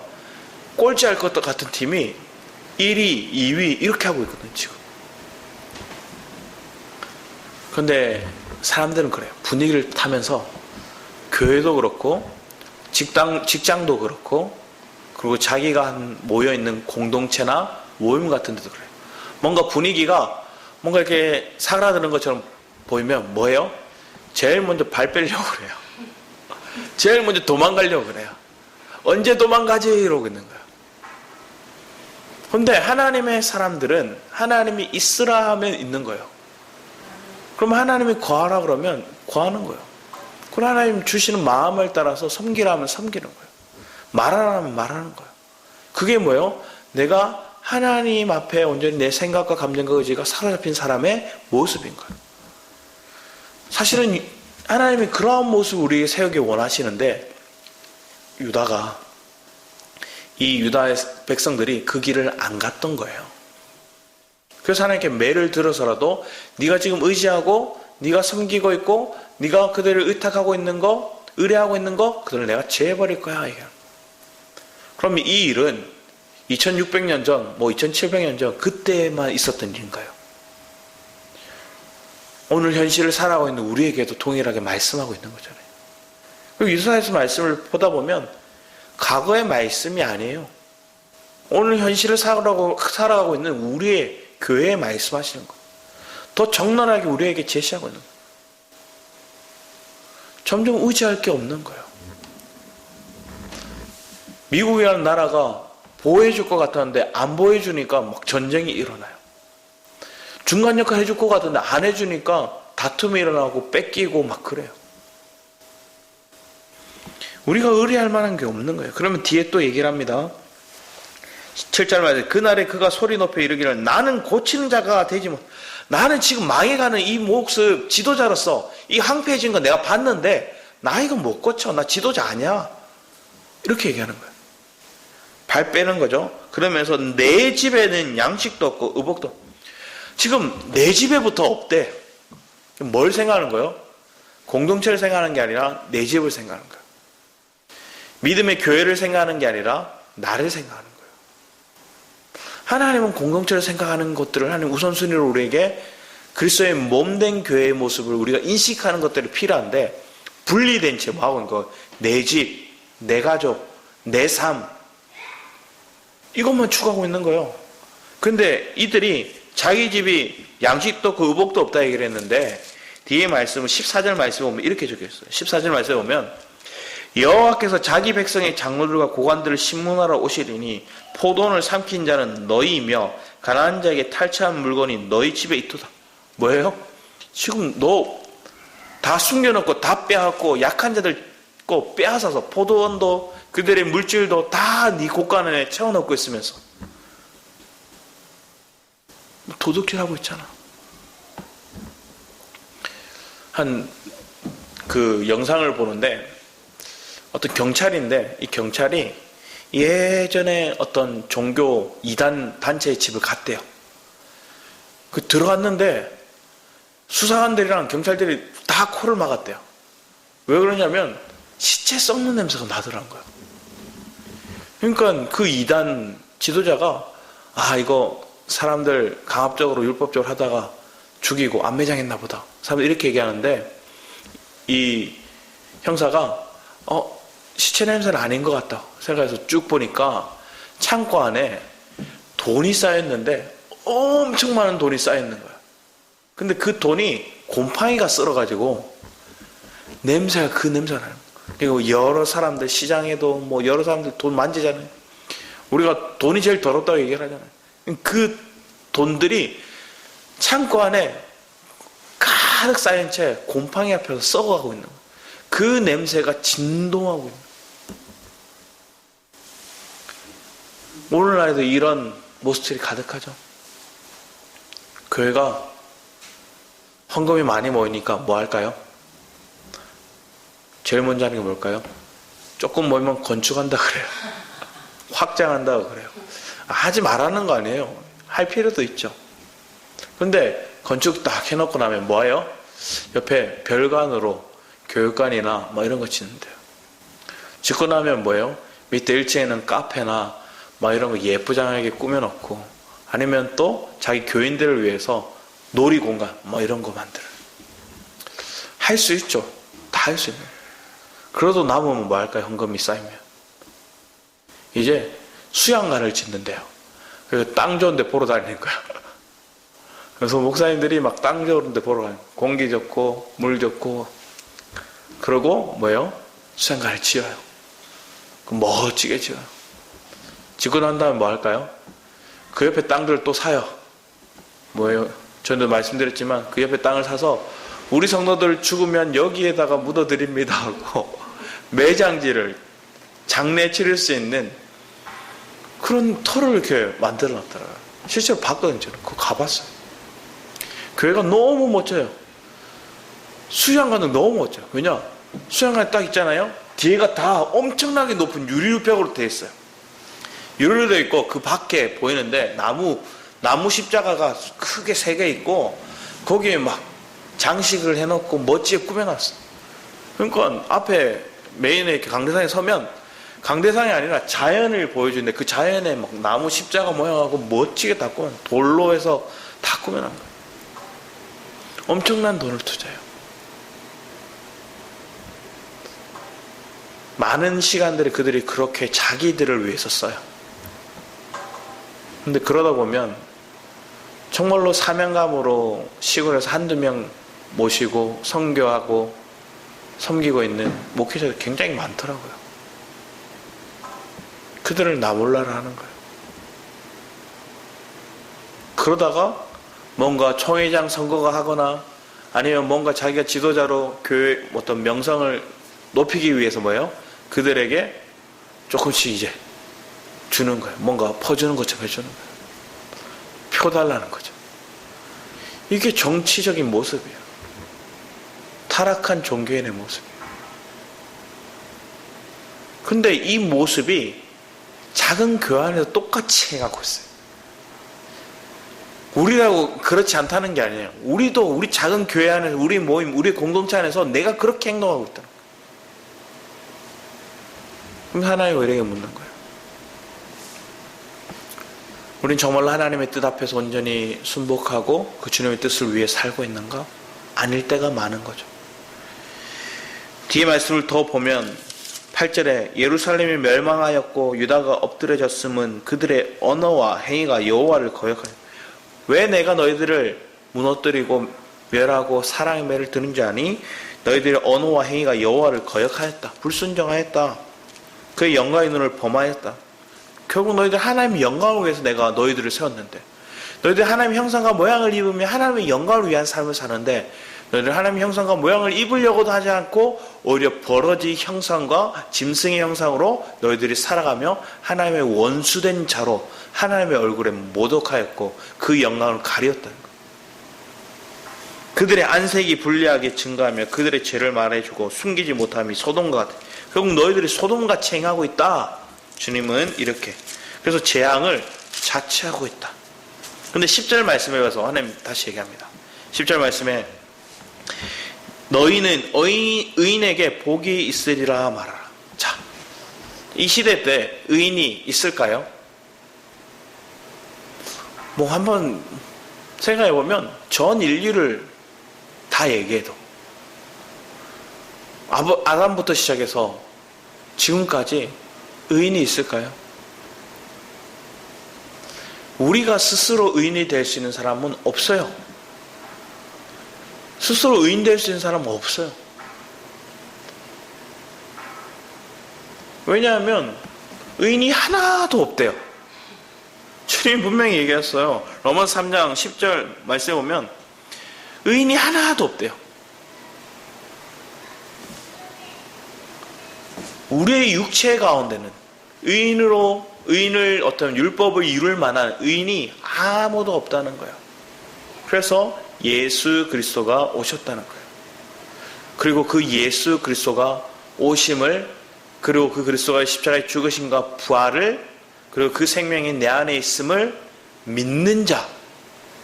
꼴찌할 것 같은 팀이 1위, 2위 이렇게 하고 있거든요, 지금. 그런데 사람들은 그래요. 분위기를 타면서 교회도 그렇고 직장도 그렇고, 그리고 자기가 모여있는 공동체나 모임 같은 데도 그래요. 뭔가 분위기가 뭔가 이렇게 사그라드는 것처럼 보이면 뭐예요? 제일 먼저 발 빼려고 그래요. 제일 먼저 도망가려고 그래요. 언제 도망가지? 이러고 있는 거예요. 근데 하나님의 사람들은 하나님이 있으라 하면 있는 거예요. 그럼 하나님이 거하라 그러면 거하는 거예요. 그럼 하나님 주시는 마음을 따라서 섬기라 하면 섬기는 거예요. 말하라 하면 말하는 거예요. 그게 뭐예요? 내가 하나님 앞에 온전히 내 생각과 감정과 의지가 사로잡힌 사람의 모습인 거예요. 사실은 하나님이 그러한 모습을 우리에게 세우기 원하시는데 이 유다의 백성들이 그 길을 안 갔던 거예요. 그래서 하나님께 매를 들어서라도 네가 지금 의지하고 네가 섬기고 있고 네가 그들을 의탁하고 있는 거, 의뢰하고 있는 거 그들을 내가 제해버릴 거야. 그럼 이 일은 2600년 전, 2700년 전 그때만 있었던 일인가요? 오늘 현실을 살아가고 있는 우리에게도 동일하게 말씀하고 있는 거잖아요. 그리고 유다에서 말씀을 보다 보면 과거의 말씀이 아니에요. 오늘 현실을 살아가고 있는 우리의 교회에 말씀하시는 거예요. 더 적나라하게 우리에게 제시하고 있는 거예요. 점점 의지할 게 없는 거예요. 미국이라는 나라가 보호해줄 것 같았는데 안 보호해주니까 막 전쟁이 일어나요. 중간 역할 해줄 것 같은데 안 해주니까 다툼이 일어나고 뺏기고 막 그래요. 우리가 의뢰할 만한 게 없는 거예요. 그러면 뒤에 또 얘기를 합니다. 7절 말에 그날에 그가 소리 높여 이르기를 나는 고치는 자가 되지 못. 나는 지금 망해가는 이 모습 지도자로서 이 황폐해진 거 내가 봤는데 나 이거 못 고쳐. 나 지도자 아니야. 이렇게 얘기하는 거예요. 발 빼는 거죠. 그러면서 내 집에는 양식도 없고 의복도 없고. 지금 내 집에부터 없대. 뭘 생각하는 거예요? 공동체를 생각하는 게 아니라 내 집을 생각하는 거예요. 믿음의 교회를 생각하는 게 아니라 나를 생각하는 거예요. 하나님은 공동체를 생각하는 것들을 하나님 우선순위로 우리에게 그리스도의 몸된 교회의 모습을 우리가 인식하는 것들이 필요한데 분리된 채 뭐하고 있는 거예요? 내 집, 내 가족, 내 삶 이것만 추구하고 있는 거예요. 근데 이들이 자기 집이 양식도 없고 의복도 없다 얘기를 했는데 뒤에 말씀은 14절 말씀에 보면 이렇게 적혀있어요. 14절 말씀에 보면 여호와께서 자기 백성의 장로들과 고관들을 신문하러 오시리니 포도원을 삼킨 자는 너희이며 가난한 자에게 탈취한 물건이 너희 집에 있도다. 뭐예요? 지금 너 다 숨겨놓고 다 빼앗고 약한 자들 거 빼앗아서 포도원도 그들의 물질도 다 네 곳간 안에 채워넣고 있으면서 도둑질하고 있잖아. 그 영상을 보는데 어떤 경찰인데 이 경찰이 예전에 어떤 종교 이단 단체의 집을 갔대요. 그 들어갔는데 수사관들이랑 경찰들이 다 코를 막았대요. 왜 그러냐면 시체 썩는 냄새가 나더라는 거예요. 그러니까 그 이단 지도자가 이거 사람들 강압적으로 율법적으로 하다가 죽이고 안매장했나 보다. 사람들이 이렇게 얘기하는데 이 형사가 시체 냄새는 아닌 것 같다 생각해서 쭉 보니까 창고 안에 돈이 쌓였는데 엄청 많은 돈이 쌓여있는 거야. 근데 그 돈이 곰팡이가 쓸어가지고 냄새가 그 냄새가 나요. 그리고 여러 사람들 시장에도 뭐 여러 사람들 돈 만지잖아요. 우리가 돈이 제일 더럽다고 얘기를 하잖아요. 그 돈들이 창고 안에 가득 쌓인 채 곰팡이 앞에서 썩어가고 있는 거예요. 그 냄새가 진동하고 있는 거예요. 오늘날에도 이런 모습들이 가득하죠. 교회가 헌금이 많이 모이니까 뭐 할까요? 제일 먼저 하는 게 뭘까요? 조금 모이면 건축한다 그래요. 확장한다 그래요. 하지 말라는 거 아니에요. 할 필요도 있죠. 근데 건축 딱 해놓고 나면 뭐예요? 옆에 별관으로 교육관이나 뭐 이런 거 짓는데요. 짓고 나면 뭐예요? 밑에 1층에는 카페나 뭐 이런 거 예쁘장하게 꾸며놓고 아니면 또 자기 교인들을 위해서 놀이공간 뭐 이런 거 만들어요. 할 수 있죠. 다 할 수 있는 거예요. 그래도 남으면 뭐 할까요? 헌금이 쌓이면. 이제 수양관을 짓는데요. 그래서 땅 좋은 데 보러 다니는 거야. 그래서 목사님들이 막 땅 좋은 데 보러 가요. 공기 좋고 물 좋고. 그러고 뭐예요? 수양관을 지어요. 멋지게 지어요. 짓고 난 다음에 뭐 할까요? 그 옆에 땅들을 또 사요. 뭐예요? 전에도 말씀드렸지만 그 옆에 땅을 사서 우리 성도들 죽으면 여기에다가 묻어드립니다 하고 매장지를 장례 치를 수 있는 그런 터를 이렇게 만들어 놨더라고요. 실제로 봤거든요. 저는 그거 가봤어요. 교회가 너무 멋져요. 수양관은 너무 멋져요. 왜냐? 수양관이 딱 있잖아요. 뒤에가 다 엄청나게 높은 유리벽으로 되어 있어요. 유리로 되어 있고 그 밖에 보이는데 나무 십자가가 크게 3개 있고 거기에 막 장식을 해놓고 멋지게 꾸며놨어요. 그러니까 앞에 메인에 이렇게 강대상에 서면 강대상이 아니라 자연을 보여주는데 그 자연에 막 나무 십자가 모양하고 멋지게 다 꾸며 돌로 해서 다 꾸며놓은 거예요. 엄청난 돈을 투자해요. 많은 시간들을 그들이 그렇게 자기들을 위해서 써요. 근데 그러다 보면 정말로 사명감으로 시골에서 한두 명 모시고 선교하고 섬기고 있는 목회자들이 굉장히 많더라고요. 그들을 나 몰라라 하는 거예요. 그러다가 뭔가 총회장 선거가 하거나 아니면 뭔가 자기가 지도자로 교회 어떤 명성을 높이기 위해서 뭐예요? 그들에게 조금씩 이제 주는 거예요. 뭔가 퍼주는 것처럼 해주는 거예요. 표 달라는 거죠. 이게 정치적인 모습이에요. 타락한 종교인의 모습이에요. 근데 이 모습이 작은 교회 안에서 똑같이 해가고 있어요. 우리라고 그렇지 않다는 게 아니에요. 우리도 우리 작은 교회 안에서 우리 모임, 우리 공동체 안에서 내가 그렇게 행동하고 있다. 그럼 하나님 우리에게 묻는 거예요. 우린 정말로 하나님의 뜻 앞에서 온전히 순복하고 그 주님의 뜻을 위해 살고 있는가? 아닐 때가 많은 거죠. 뒤에 말씀을 더 보면 8절에 예루살렘이 멸망하였고 유다가 엎드려졌음은 그들의 언어와 행위가 여호와를 거역하여 왜 내가 너희들을 무너뜨리고 멸하고 사랑의 매를 드는지 아니? 너희들의 언어와 행위가 여호와를 거역하였다. 불순종하였다. 그의 영광의 눈을 범하였다. 결국 너희들 하나님의 영광을 위해서 내가 너희들을 세웠는데 너희들 하나님의 형상과 모양을 입으며 하나님의 영광을 위한 삶을 사는데 너희들 하나님의 형상과 모양을 입으려고도 하지 않고 오히려 버러지 형상과 짐승의 형상으로 너희들이 살아가며 하나님의 원수된 자로 하나님의 얼굴에 모독하였고 그 영광을 가리었다는 거예요. 그들의 안색이 불리하게 증가하며 그들의 죄를 말해주고 숨기지 못함이 소돔과 같아. 결국 너희들이 소돔같이 행하고 있다. 주님은 이렇게. 그래서 재앙을 자취하고 있다. 근데 10절 말씀에 가서 하나님 다시 얘기합니다. 10절 말씀에 너희는 의인에게 복이 있으리라 말하라. 자, 이 시대 때 의인이 있을까요? 뭐 한번 생각해보면 전 인류를 다 얘기해도 아담부터 시작해서 지금까지 의인이 있을까요? 우리가 스스로 의인이 될 수 있는 사람은 없어요. 스스로 의인 될 수 있는 사람은 없어요. 왜냐하면 의인이 하나도 없대요. 주님 분명히 얘기했어요. 로마서 3장 10절 말씀에 보면 의인이 하나도 없대요. 우리의 육체 가운데는 의인을 어떤 율법을 이룰 만한 의인이 아무도 없다는 거예요. 그래서 예수 그리스도가 오셨다는 거예요. 그리고 그 예수 그리스도가 오심을 그리고 그 그리스도가 십자가에 죽으심과 부활을 그리고 그 생명이 내 안에 있음을 믿는 자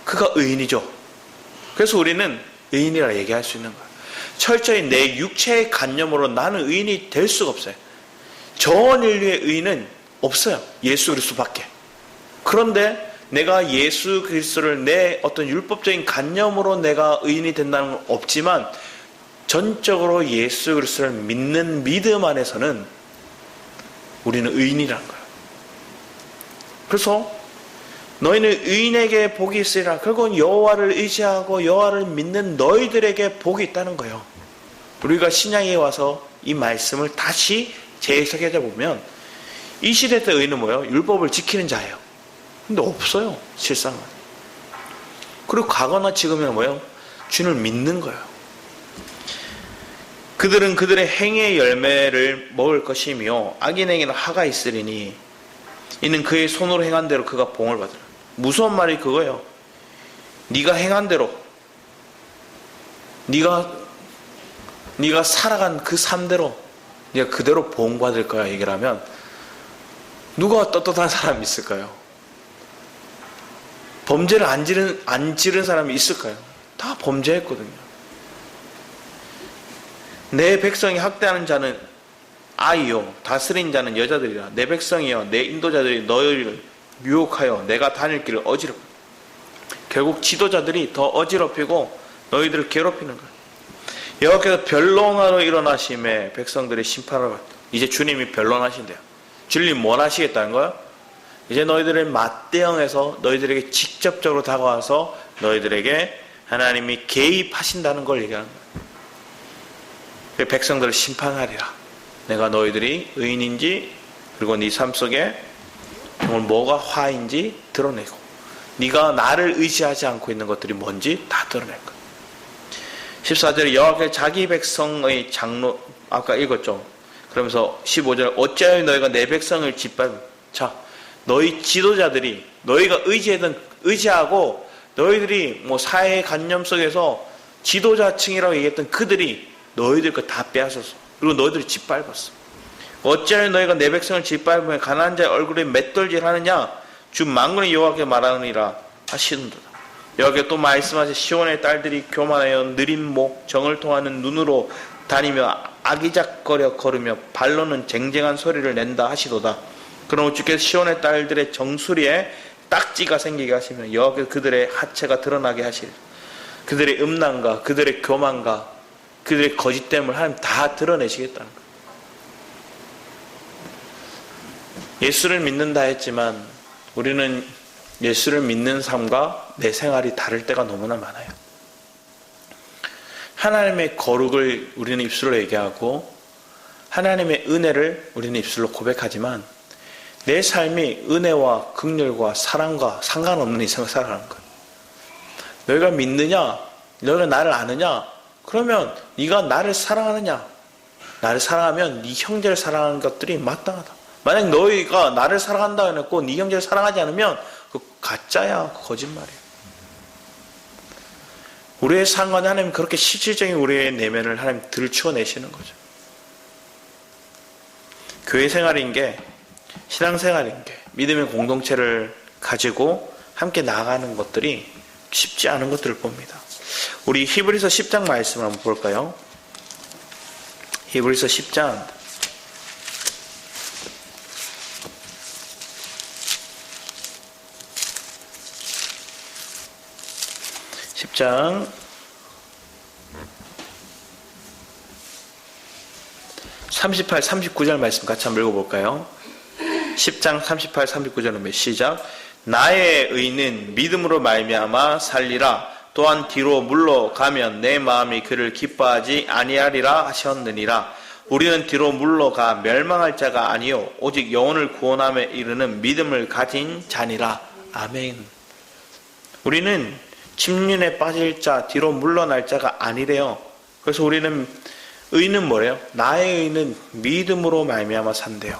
그가 의인이죠. 그래서 우리는 의인이라 얘기할 수 있는 거예요. 철저히 내 육체의 관념으로 나는 의인이 될 수가 없어요. 전 인류의 의인은 없어요. 예수 그리스도밖에. 그런데 내가 예수 그리스도를 내 어떤 율법적인 관념으로 내가 의인이 된다는 건 없지만 전적으로 예수 그리스도를 믿는 믿음 안에서는 우리는 의인이라는 거예요. 그래서 너희는 의인에게 복이 있으리라. 결국은 여호와를 의지하고 여호와를 믿는 너희들에게 복이 있다는 거예요. 우리가 신약에 와서 이 말씀을 다시 재해석해 보면 이 시대 때 의인은 뭐예요? 율법을 지키는 자예요. 근데 없어요, 실상은. 그리고 과거나 지금은 뭐예요? 주님을 믿는 거예요. 그들은 그들의 행위의 열매를 먹을 것이며 악인에게는 화가 있으리니 이는 그의 손으로 행한 대로 그가 봉을 받으라. 무서운 말이 그거예요. 네가 행한 대로, 네가 살아간 그 삶대로 네가 그대로 보응받을 거야 얘기를 하면 누가 떳떳한 사람이 있을까요? 범죄를 안 지른 사람이 있을까요? 다 범죄했거든요. 내 백성이 학대하는 자는 아이요 다스린 자는 여자들이라. 내 백성이여 내 인도자들이 너희를 유혹하여 내가 다닐 길을 어지럽혀. 결국 지도자들이 더 어지럽히고 너희들을 괴롭히는 거예요. 여호와께서 변론하러 일어나심에 백성들이 심판을 받다. 이제 주님이 변론하신대요. 주님 뭘 하시겠다는 거야? 이제 너희들을 맞대응해서 너희들에게 직접적으로 다가와서 너희들에게 하나님이 개입하신다는 걸 얘기하는 거예요. 백성들을 심판하리라. 내가 너희들이 의인인지 그리고 네 삶 속에 정말 뭐가 화인지 드러내고 네가 나를 의지하지 않고 있는 것들이 뭔지 다 드러낼 거예요. 14절에 여호와께서 자기 백성의 장로, 아까 읽었죠. 그러면서 15절 어찌하여 너희가 내 백성을 짓밟은. 자, 너희 지도자들이 너희가 의지하고 너희들이 뭐 사회의 관념 속에서 지도자층이라고 얘기했던 그들이 너희들 거 다 빼앗았어. 그리고 너희들이 짓밟았어. 어찌하여 너희가 내 백성을 짓밟으며 가난한 자의 얼굴에 맷돌질 하느냐? 주 만군의 여호와께 말하느니라 하시는도다. 여호와께 또 말씀하시 시온의 딸들이 교만하여 느린 목 정을 통하는 눈으로 다니며 아기작거려 걸으며 발로는 쟁쟁한 소리를 낸다 하시도다. 그러므로 주께서 시온의 딸들의 정수리에 딱지가 생기게 하시며 여호와께서 그들의 하체가 드러나게 하시리. 그들의 음란과 그들의 교만과 그들의 거짓됨을 하나님 다 드러내시겠다는 거예요. 예수를 믿는다 했지만 우리는 예수를 믿는 삶과 내 생활이 다를 때가 너무나 많아요. 하나님의 거룩을 우리는 입술로 얘기하고 하나님의 은혜를 우리는 입술로 고백하지만 내 삶이 은혜와 긍휼과 사랑과 상관없는 인생을 살아가는 거예요. 너희가 믿느냐? 너희가 나를 아느냐? 그러면 네가 나를 사랑하느냐? 나를 사랑하면 네 형제를 사랑하는 것들이 마땅하다. 만약 너희가 나를 사랑한다 해놓고 네 형제를 사랑하지 않으면 그 가짜야, 거짓말이야. 우리의 상관에 하나님 그렇게 실질적인 우리의 내면을 하나님 들추어내시는 거죠. 교회 생활인 게, 신앙생활인 게, 믿음의 공동체를 가지고 함께 나아가는 것들이 쉽지 않은 것들을 봅니다. 우리 히브리서 10장 말씀을 한번 볼까요? 히브리서 10장 10장 38, 39절 말씀 같이 한번 읽어볼까요? 10장 38, 39절은 시작. 나의 의는 믿음으로 말미암아 살리라. 또한 뒤로 물러가면 내 마음이 그를 기뻐하지 아니하리라 하셨느니라. 우리는 뒤로 물러가 멸망할 자가 아니요 오직 영혼을 구원함에 이르는 믿음을 가진 자니라. 아멘. 우리는 침륜에 빠질 자, 뒤로 물러날 자가 아니래요. 그래서 우리는 의는 뭐래요? 나의 의는 믿음으로 말미암아 산대요.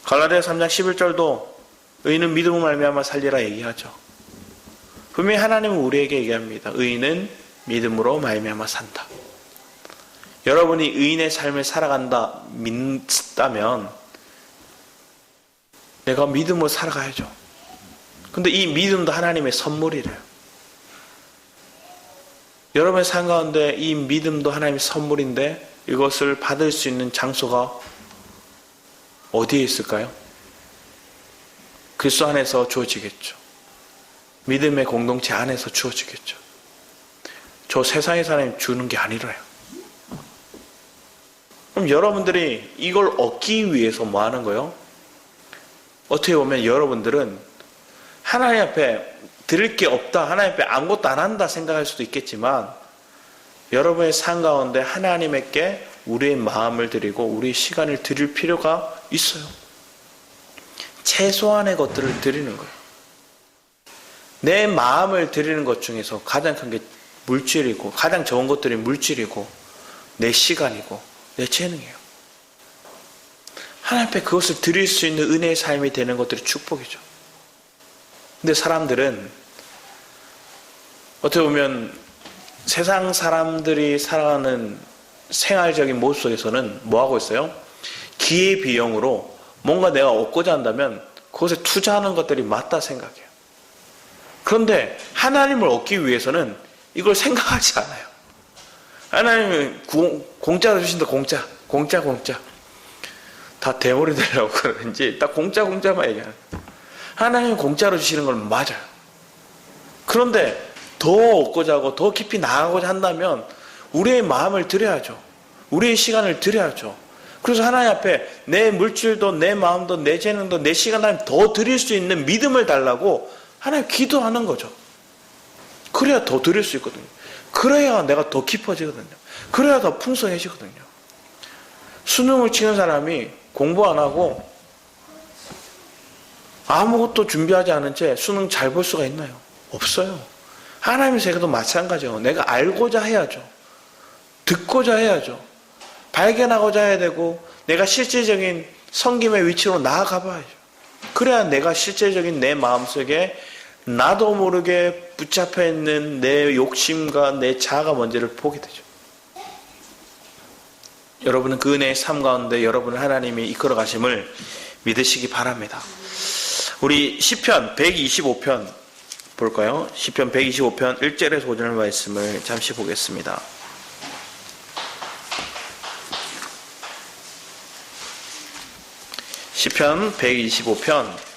갈라디아서 3장 11절도 의는 믿음으로 말미암아 살리라 얘기하죠. 분명히 하나님은 우리에게 얘기합니다. 의는 믿음으로 말미암아 산다. 여러분이 의인의 삶을 살아간다 믿다면 내가 믿음으로 살아가야죠. 근데 이 믿음도 하나님의 선물이래요. 여러분의 삶 가운데 이 믿음도 하나님의 선물인데 이것을 받을 수 있는 장소가 어디에 있을까요? 그리스도 안에서 주어지겠죠. 믿음의 공동체 안에서 주어지겠죠. 저 세상의 사람이 주는 게 아니라요. 그럼 여러분들이 이걸 얻기 위해서 뭐 하는 거예요? 어떻게 보면 여러분들은 하나님 앞에 드릴 게 없다, 하나님 앞에 아무것도 안 한다 생각할 수도 있겠지만, 여러분의 삶 가운데 하나님께 우리의 마음을 드리고 우리의 시간을 드릴 필요가 있어요. 최소한의 것들을 드리는 거예요. 내 마음을 드리는 것 중에서 가장 큰 게 물질이고, 가장 좋은 것들이 물질이고, 내 시간이고, 내 재능이에요. 하나님 앞에 그것을 드릴 수 있는 은혜의 삶이 되는 것들이 축복이죠. 근데 사람들은 어떻게 보면 세상 사람들이 살아가는 생활적인 모습 속에서는 뭐 하고 있어요? 기회비용으로 뭔가 내가 얻고자 한다면 그것에 투자하는 것들이 맞다 생각해요. 그런데 하나님을 얻기 위해서는 이걸 생각하지 않아요. 하나님은 공짜로 주신다. 공짜 다 대머리 되려고 그러는지 딱 공짜만 얘기하는. 하나님은 공짜로 주시는 건 맞아요. 그런데 더 얻고자 하고 더 깊이 나아가고자 한다면 우리의 마음을 드려야죠. 우리의 시간을 드려야죠. 그래서 하나님 앞에 내 물질도, 내 마음도, 내 재능도, 내 시간을 더 드릴 수 있는 믿음을 달라고 하나님 기도하는 거죠. 그래야 더 드릴 수 있거든요. 그래야 내가 더 깊어지거든요. 그래야 더 풍성해지거든요. 수능을 치는 사람이 공부 안 하고 아무것도 준비하지 않은 채 수능 잘 볼 수가 있나요? 없어요. 하나님의 세계도 마찬가지예요. 내가 알고자 해야죠. 듣고자 해야죠. 발견하고자 해야 되고, 내가 실질적인 섬김의 위치로 나아가 봐야죠. 그래야 내가 실제적인 내 마음속에 나도 모르게 붙잡혀 있는 내 욕심과 내 자아가 뭔지를 보게 되죠. 여러분은 그 은혜의 삶 가운데 여러분을 하나님이 이끌어 가심을 믿으시기 바랍니다. 우리 시편 125편 볼까요? 시편 125편 1절에서 5절 말씀을 잠시 보겠습니다. 시편 125편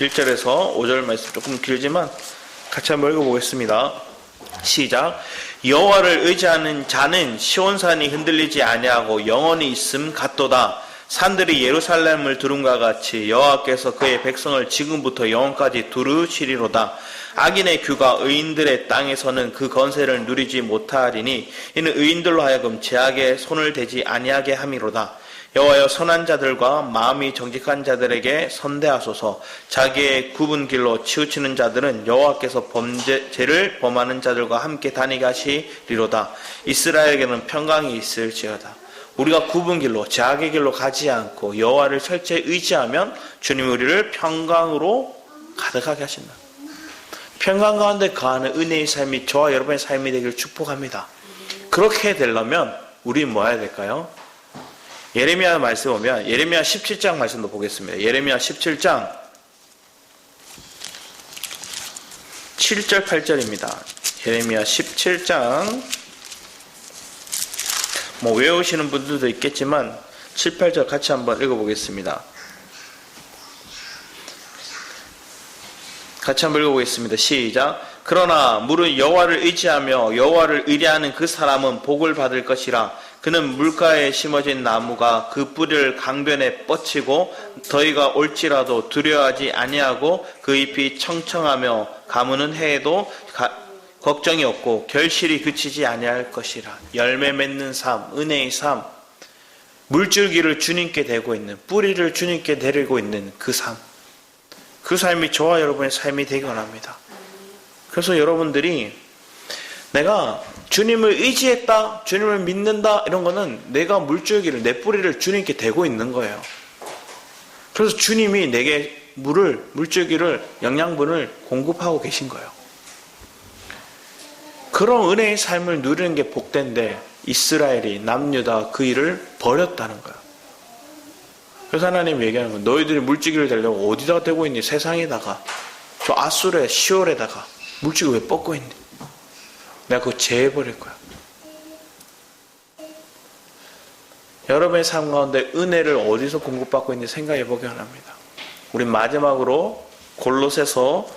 1절에서 5절 말씀 조금 길지만 같이 한번 읽어보겠습니다. 시작. 여호와를 의지하는 자는 시온산이 흔들리지 아니하고 영원히 있음 같도다. 산들이 예루살렘을 두름과 같이 여호와께서 그의 백성을 지금부터 영원까지 두르시리로다. 악인의 규가 의인들의 땅에서는 그 건세를 누리지 못하리니 이는 의인들로 하여금 죄악에 손을 대지 아니하게 함이로다. 여호와여, 선한 자들과 마음이 정직한 자들에게 선대하소서. 자기의 굽은 길로 치우치는 자들은 여호와께서 죄를 범하는 자들과 함께 다니게 하시리로다. 이스라엘에게는 평강이 있을지어다. 우리가 굽은 길로, 죄악의 길로 가지 않고 여호와를 철저히 의지하면 주님이 우리를 평강으로 가득하게 하신다. 평강 가운데 거하는 은혜의 삶이 저와 여러분의 삶이 되기를 축복합니다. 그렇게 되려면 우리는 뭐 해야 될까요? 예레미야 말씀 보면 예레미야 17장 말씀도 보겠습니다. 예레미야 17장 7절 8절입니다. 예레미야 17장 뭐 외우시는 분들도 있겠지만 7, 8절 같이 한번 읽어보겠습니다. 같이 한번 읽어보겠습니다. 시작. 그러나 무릇 여호와를 의지하며 여호와를 의뢰하는 그 사람은 복을 받을 것이라. 그는 물가에 심어진 나무가 그 뿌리를 강변에 뻗치고 더위가 올지라도 두려워하지 아니하고 그 잎이 청청하며 가무는 해에도 걱정이 없고 결실이 그치지 아니할 것이라. 열매 맺는 삶, 은혜의 삶, 물줄기를 주님께 대고 있는, 뿌리를 주님께 데리고 있는 그 삶, 그 삶이 저와 여러분의 삶이 되기 원합니다. 그래서 여러분들이 내가 주님을 의지했다, 주님을 믿는다, 이런 거는 내가 물줄기를, 내 뿌리를 주님께 대고 있는 거예요. 그래서 주님이 내게 물줄기를, 영양분을 공급하고 계신 거예요. 그런 은혜의 삶을 누리는 게 복된데 이스라엘이, 남유다 그 일을 버렸다는 거예요. 그래서 하나님이 얘기하는 거예요. 너희들이 물줄기를 대려고 어디다가 대고 있니? 세상에다가, 저 아수르의 시올에다가 물줄기 왜 뻗고 있니? 내가 그거 제해버릴 거야. 여러분의 삶 가운데 은혜를 어디서 공급받고 있는지 생각해 보기 원합니다. 우리 마지막으로 골로새서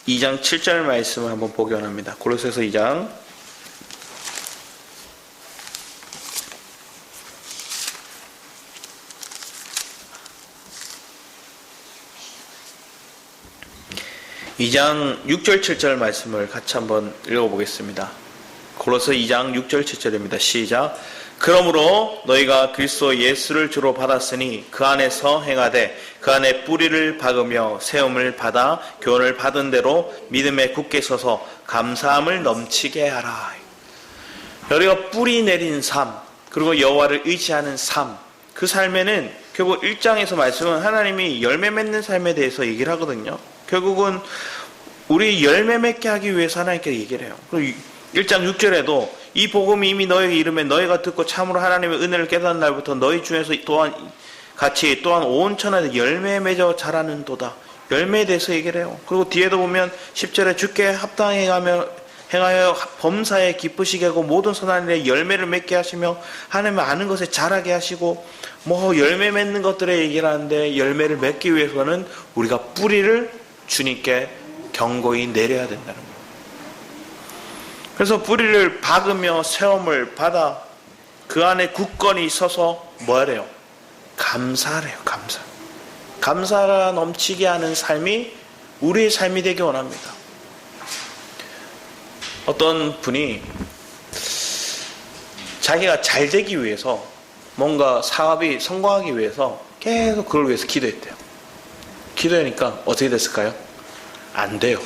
2장 7절 말씀을 한번 보기 원합니다. 골로새서 2장 6절 7절 말씀을 같이 한번 읽어보겠습니다. 골로새 2장 6절 7절입니다. 시작. 그러므로 너희가 그리스도 예수를 주로 받았으니 그 안에서 행하되 그 안에 뿌리를 박으며 세움을 받아 교훈을 받은 대로 믿음에 굳게 서서 감사함을 넘치게 하라. 우리가 뿌리 내린 삶, 그리고 여호와를 의지하는 삶, 그 삶에는 결국 1장에서 말씀은 하나님이 열매 맺는 삶에 대해서 얘기를 하거든요. 결국은 우리 열매 맺게 하기 위해서 하나님께 얘기를 해요. 그리고 1장 6절에도 이 복음이 이미 너에게 이르면 너희가 듣고 참으로 하나님의 은혜를 깨닫는 날부터 너희 중에서 또한 같이 또한 온 천하에 열매 맺어 자라는 도다. 열매에 대해서 얘기를 해요. 그리고 뒤에도 보면 10절에 주께 합당하여 행하여 범사에 기쁘시게 하고 모든 선한 일에 열매를 맺게 하시며 하나님의 아는 것에 자라게 하시고 열매 맺는 것들에 얘기를 하는데 열매를 맺기 위해서는 우리가 뿌리를 주님께 경고히 내려야 된다는 거예요. 그래서 뿌리를 박으며 세움을 받아 그 안에 굳건히 서서 뭐 하래요? 감사하래요. 감사가 넘치게 하는 삶이 우리의 삶이 되기 원합니다. 어떤 분이 자기가 잘 되기 위해서 뭔가 사업이 성공하기 위해서 계속 그걸 위해서 기도했대요. 기도하니까 어떻게 됐을까요? 안 돼요.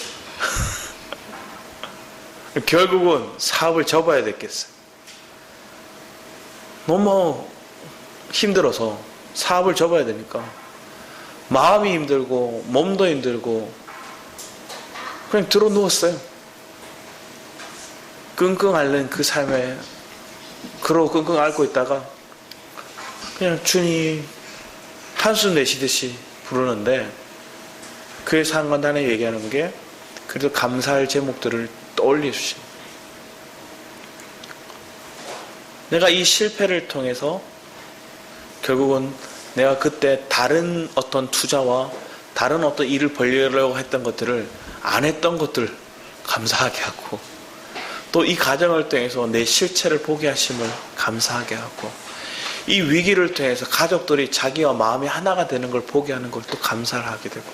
결국은 사업을 접어야 됐겠어요. 너무 힘들어서 사업을 접어야 되니까 마음이 힘들고 몸도 힘들고 그냥 들어 누웠어요. 끙끙 앓는 그 삶에 그러고 끙끙 앓고 있다가 그냥 주님 한숨 내쉬듯이 부르는데 그의 상관 안에 얘기하는 게 그래도 감사할 제목들을 떠올려 주십니다. 내가 이 실패를 통해서 결국은 내가 그때 다른 어떤 투자와 다른 어떤 일을 벌리려고 했던 것들을 안 했던 것들 감사하게 하고 또 이 과정을 통해서 내 실체를 보게 하심을 감사하게 하고 이 위기를 통해서 가족들이 자기와 마음이 하나가 되는 걸 보게 하는 걸 또 감사를 하게 되고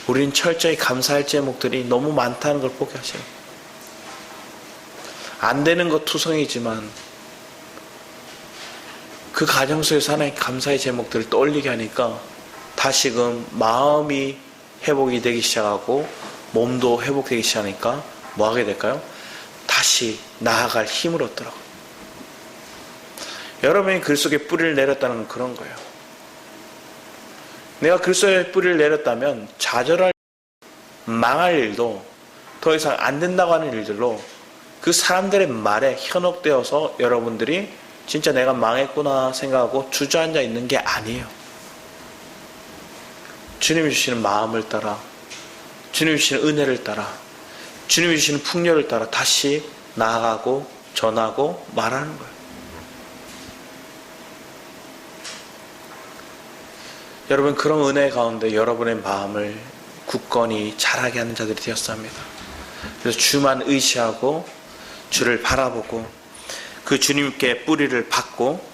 우린 철저히 감사할 제목들이 너무 많다는 걸 보게 하셔요. 안 되는 것 투성이지만 그 과정 속에서 하나님 감사의 제목들을 떠올리게 하니까 다시금 마음이 회복이 되기 시작하고 몸도 회복되기 시작하니까 뭐 하게 될까요? 다시 나아갈 힘을 얻더라고요. 여러분이 그리스도에 뿌리를 내렸다는 건 그런 거예요. 내가 그리스도에 뿌리를 내렸다면 좌절할 망할 일도 더 이상 안 된다고 하는 일들로 그 사람들의 말에 현혹되어서 여러분들이 진짜 내가 망했구나 생각하고 주저앉아 있는 게 아니에요. 주님이 주시는 마음을 따라 주님이 주시는 은혜를 따라 주님이 주시는 풍요를 따라 다시 나아가고 전하고 말하는 거예요. 여러분 그런 은혜 가운데 여러분의 마음을 굳건히 자라게 하는 자들이 되었습니다. 그래서 주만 의지하고 주를 바라보고 그 주님께 뿌리를 박고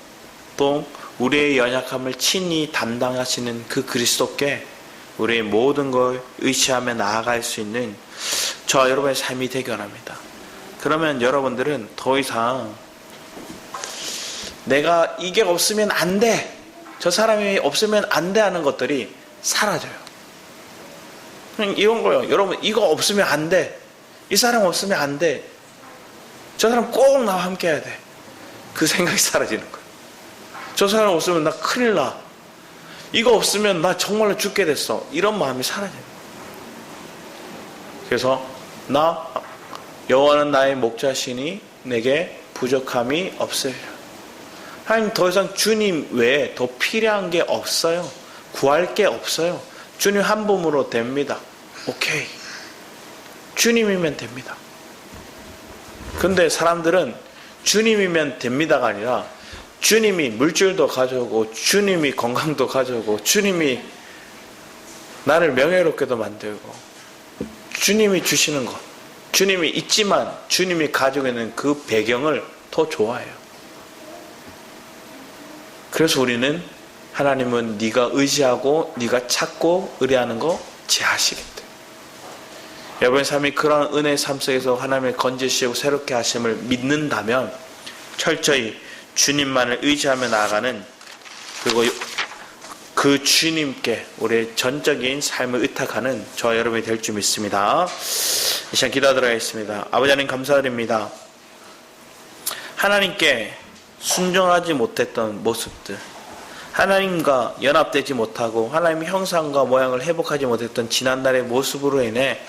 또 우리의 연약함을 친히 담당하시는 그 그리스도께 우리의 모든 걸 의지하며 나아갈 수 있는 저와 여러분의 삶이 되기 원합니다. 그러면 여러분들은 더 이상 내가 이게 없으면 안 돼, 저 사람이 없으면 안 돼 하는 것들이 사라져요. 그냥 이런 거예요. 여러분 이거 없으면 안 돼, 이 사람 없으면 안 돼, 저 사람 꼭 나와 함께 해야 돼, 그 생각이 사라지는 거예요. 저 사람 없으면 나 큰일 나, 이거 없으면 나 정말로 죽게 됐어, 이런 마음이 사라져요. 그래서 나 여호와는 나의 목자시니 내게 부족함이 없으리라. 하나님 더 이상 주님 외에 더 필요한 게 없어요. 구할 게 없어요. 주님 한 분으로 됩니다. 오케이, 주님이면 됩니다. 근데 사람들은 주님이면 됩니다가 아니라 주님이 물질도 가져오고 주님이 건강도 가져오고 주님이 나를 명예롭게도 만들고 주님이 주시는 것, 주님이 있지만 주님이 가지고 있는 그 배경을 더 좋아해요. 그래서 우리는 하나님은 네가 의지하고 네가 찾고 의뢰하는 거 제하시겠다. 여러분의 삶이 그런 은혜의 삶 속에서 하나님의 건지시고 새롭게 하심을 믿는다면 철저히 주님만을 의지하며 나아가는, 그리고 그 주님께 우리의 전적인 삶을 의탁하는 저와 여러분이 될 줄 믿습니다. 이 시간 기도하도록 하겠습니다. 아버지 하나님 감사드립니다. 하나님께 순종하지 못했던 모습들, 하나님과 연합되지 못하고 하나님의 형상과 모양을 회복하지 못했던 지난날의 모습으로 인해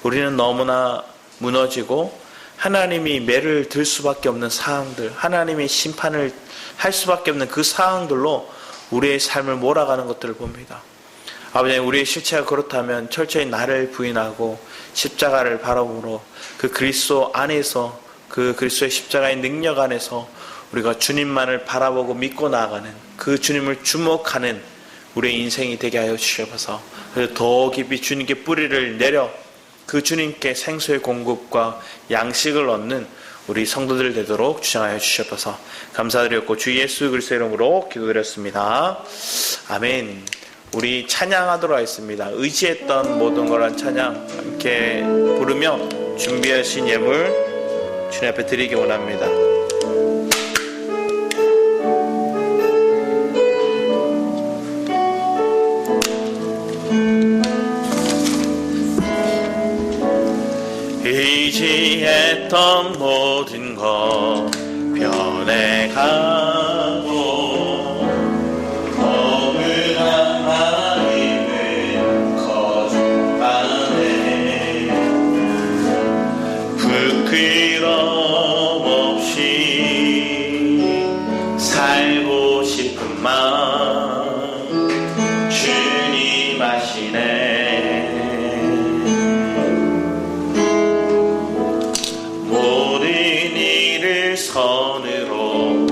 우리는 너무나 무너지고 하나님이 매를 들 수밖에 없는 상황들, 하나님이 심판을 할 수밖에 없는 그 상황들로 우리의 삶을 몰아가는 것들을 봅니다. 아버지, 우리의 실체가 그렇다면 철저히 나를 부인하고 십자가를 바라보므로 그 그리스도 안에서, 그 그리스도의 십자가의 능력 안에서 우리가 주님만을 바라보고 믿고 나아가는, 그 주님을 주목하는 우리의 인생이 되게 하여 주셔서 더 깊이 주님께 뿌리를 내려 그 주님께 생수의 공급과 양식을 얻는 우리 성도들 되도록 주장하여 주셔서 감사드렸고 주 예수 그리스도의 이름으로 기도드렸습니다. 아멘. 우리 찬양하도록 하겠습니다. 의지했던 모든 거란 찬양 함께 부르며 준비하신 예물 주님 앞에 드리기 원합니다. 의지했던 모든 것 변해가고 어긋난 마음은 거듭하네. 부끄럼 없이 살고 싶은 마음 주님 아시네. 선으로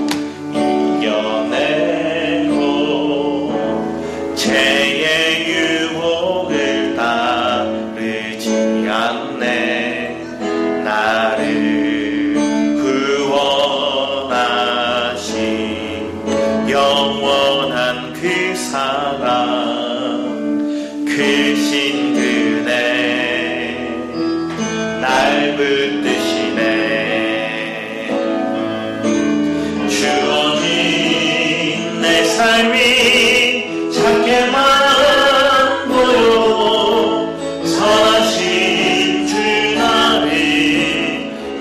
이겨내고 죄의 유혹을 따르지 않네. 나를 구원하신 영원한 그 사랑, 크신 그네 날 붙드시네. 삶이 작게만 보여 선하신 주 나를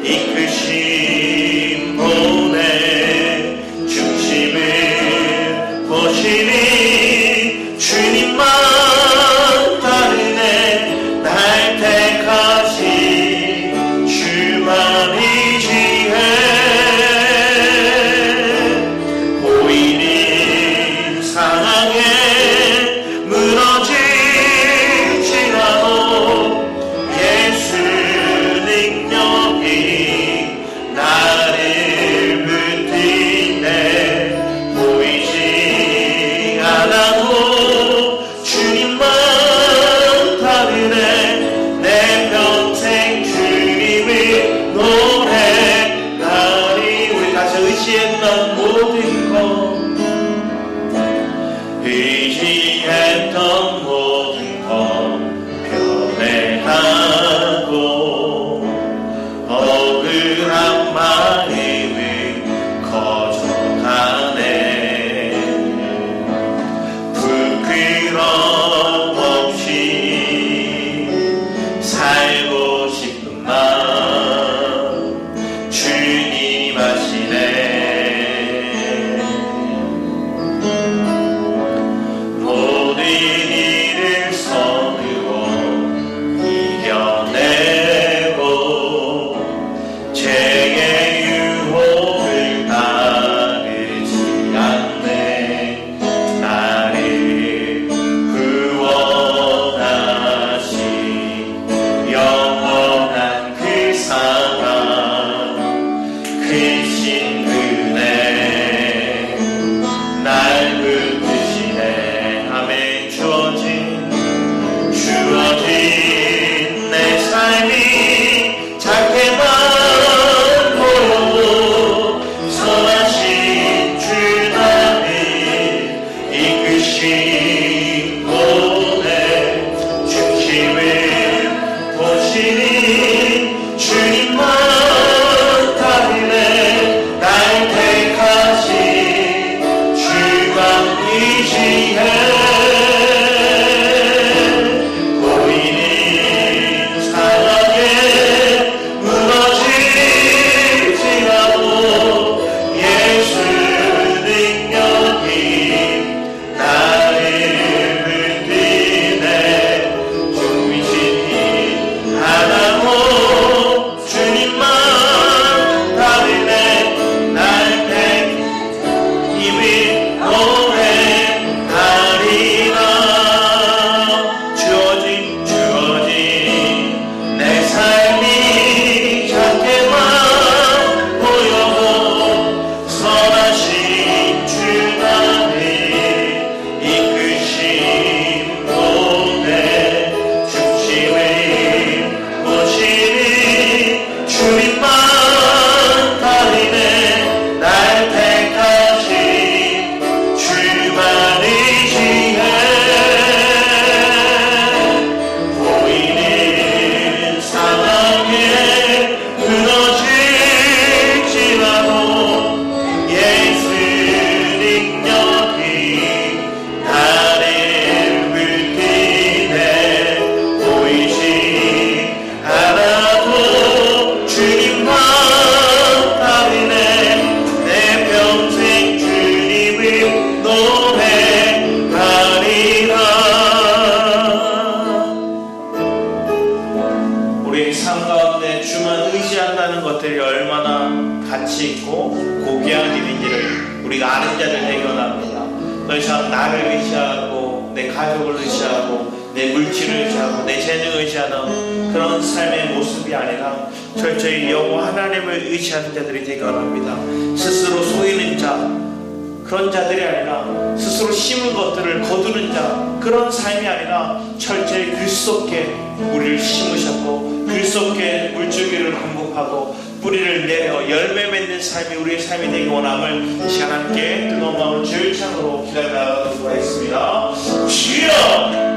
이끄신 분의 중심을 보시니 주님만 따르네. 날 택하신 주만이 지혜 상하게 무너질지라도 예수 능력이 나를 붙드네. 보이지 않아도 주님만 따르네. 내 평생 주님을 노래하리. 우리 다시 의지했던 모든 것, 의지했던 모든 것 변해가고 억울한 마음은 거져가네. 부끄럼 없이 살고 싶은 마음 주님 아시네. 나를 의지하고 내 가족을 의지하고 내 물질을 의지하고 내 재능을 의지하는 그런 삶의 모습이 아니라 철저히 여호와 하나님을 의지하는 자들이 되기 원합니다. 스스로 속이는 자, 그런 자들이 아니라 스스로 심은 것들을 거두는 자, 그런 삶이 아니라 철저히 그리스도께 우리를 심으셨고 그리스도께 물줄기를 공급하고 뿌리를 내려 열매 맺는 삶이 우리의 삶이 되기 원함을 이 시간 함께 뜨거운 마음으로 주의 창으로 기다려 나가도록 하겠습니다. 주여!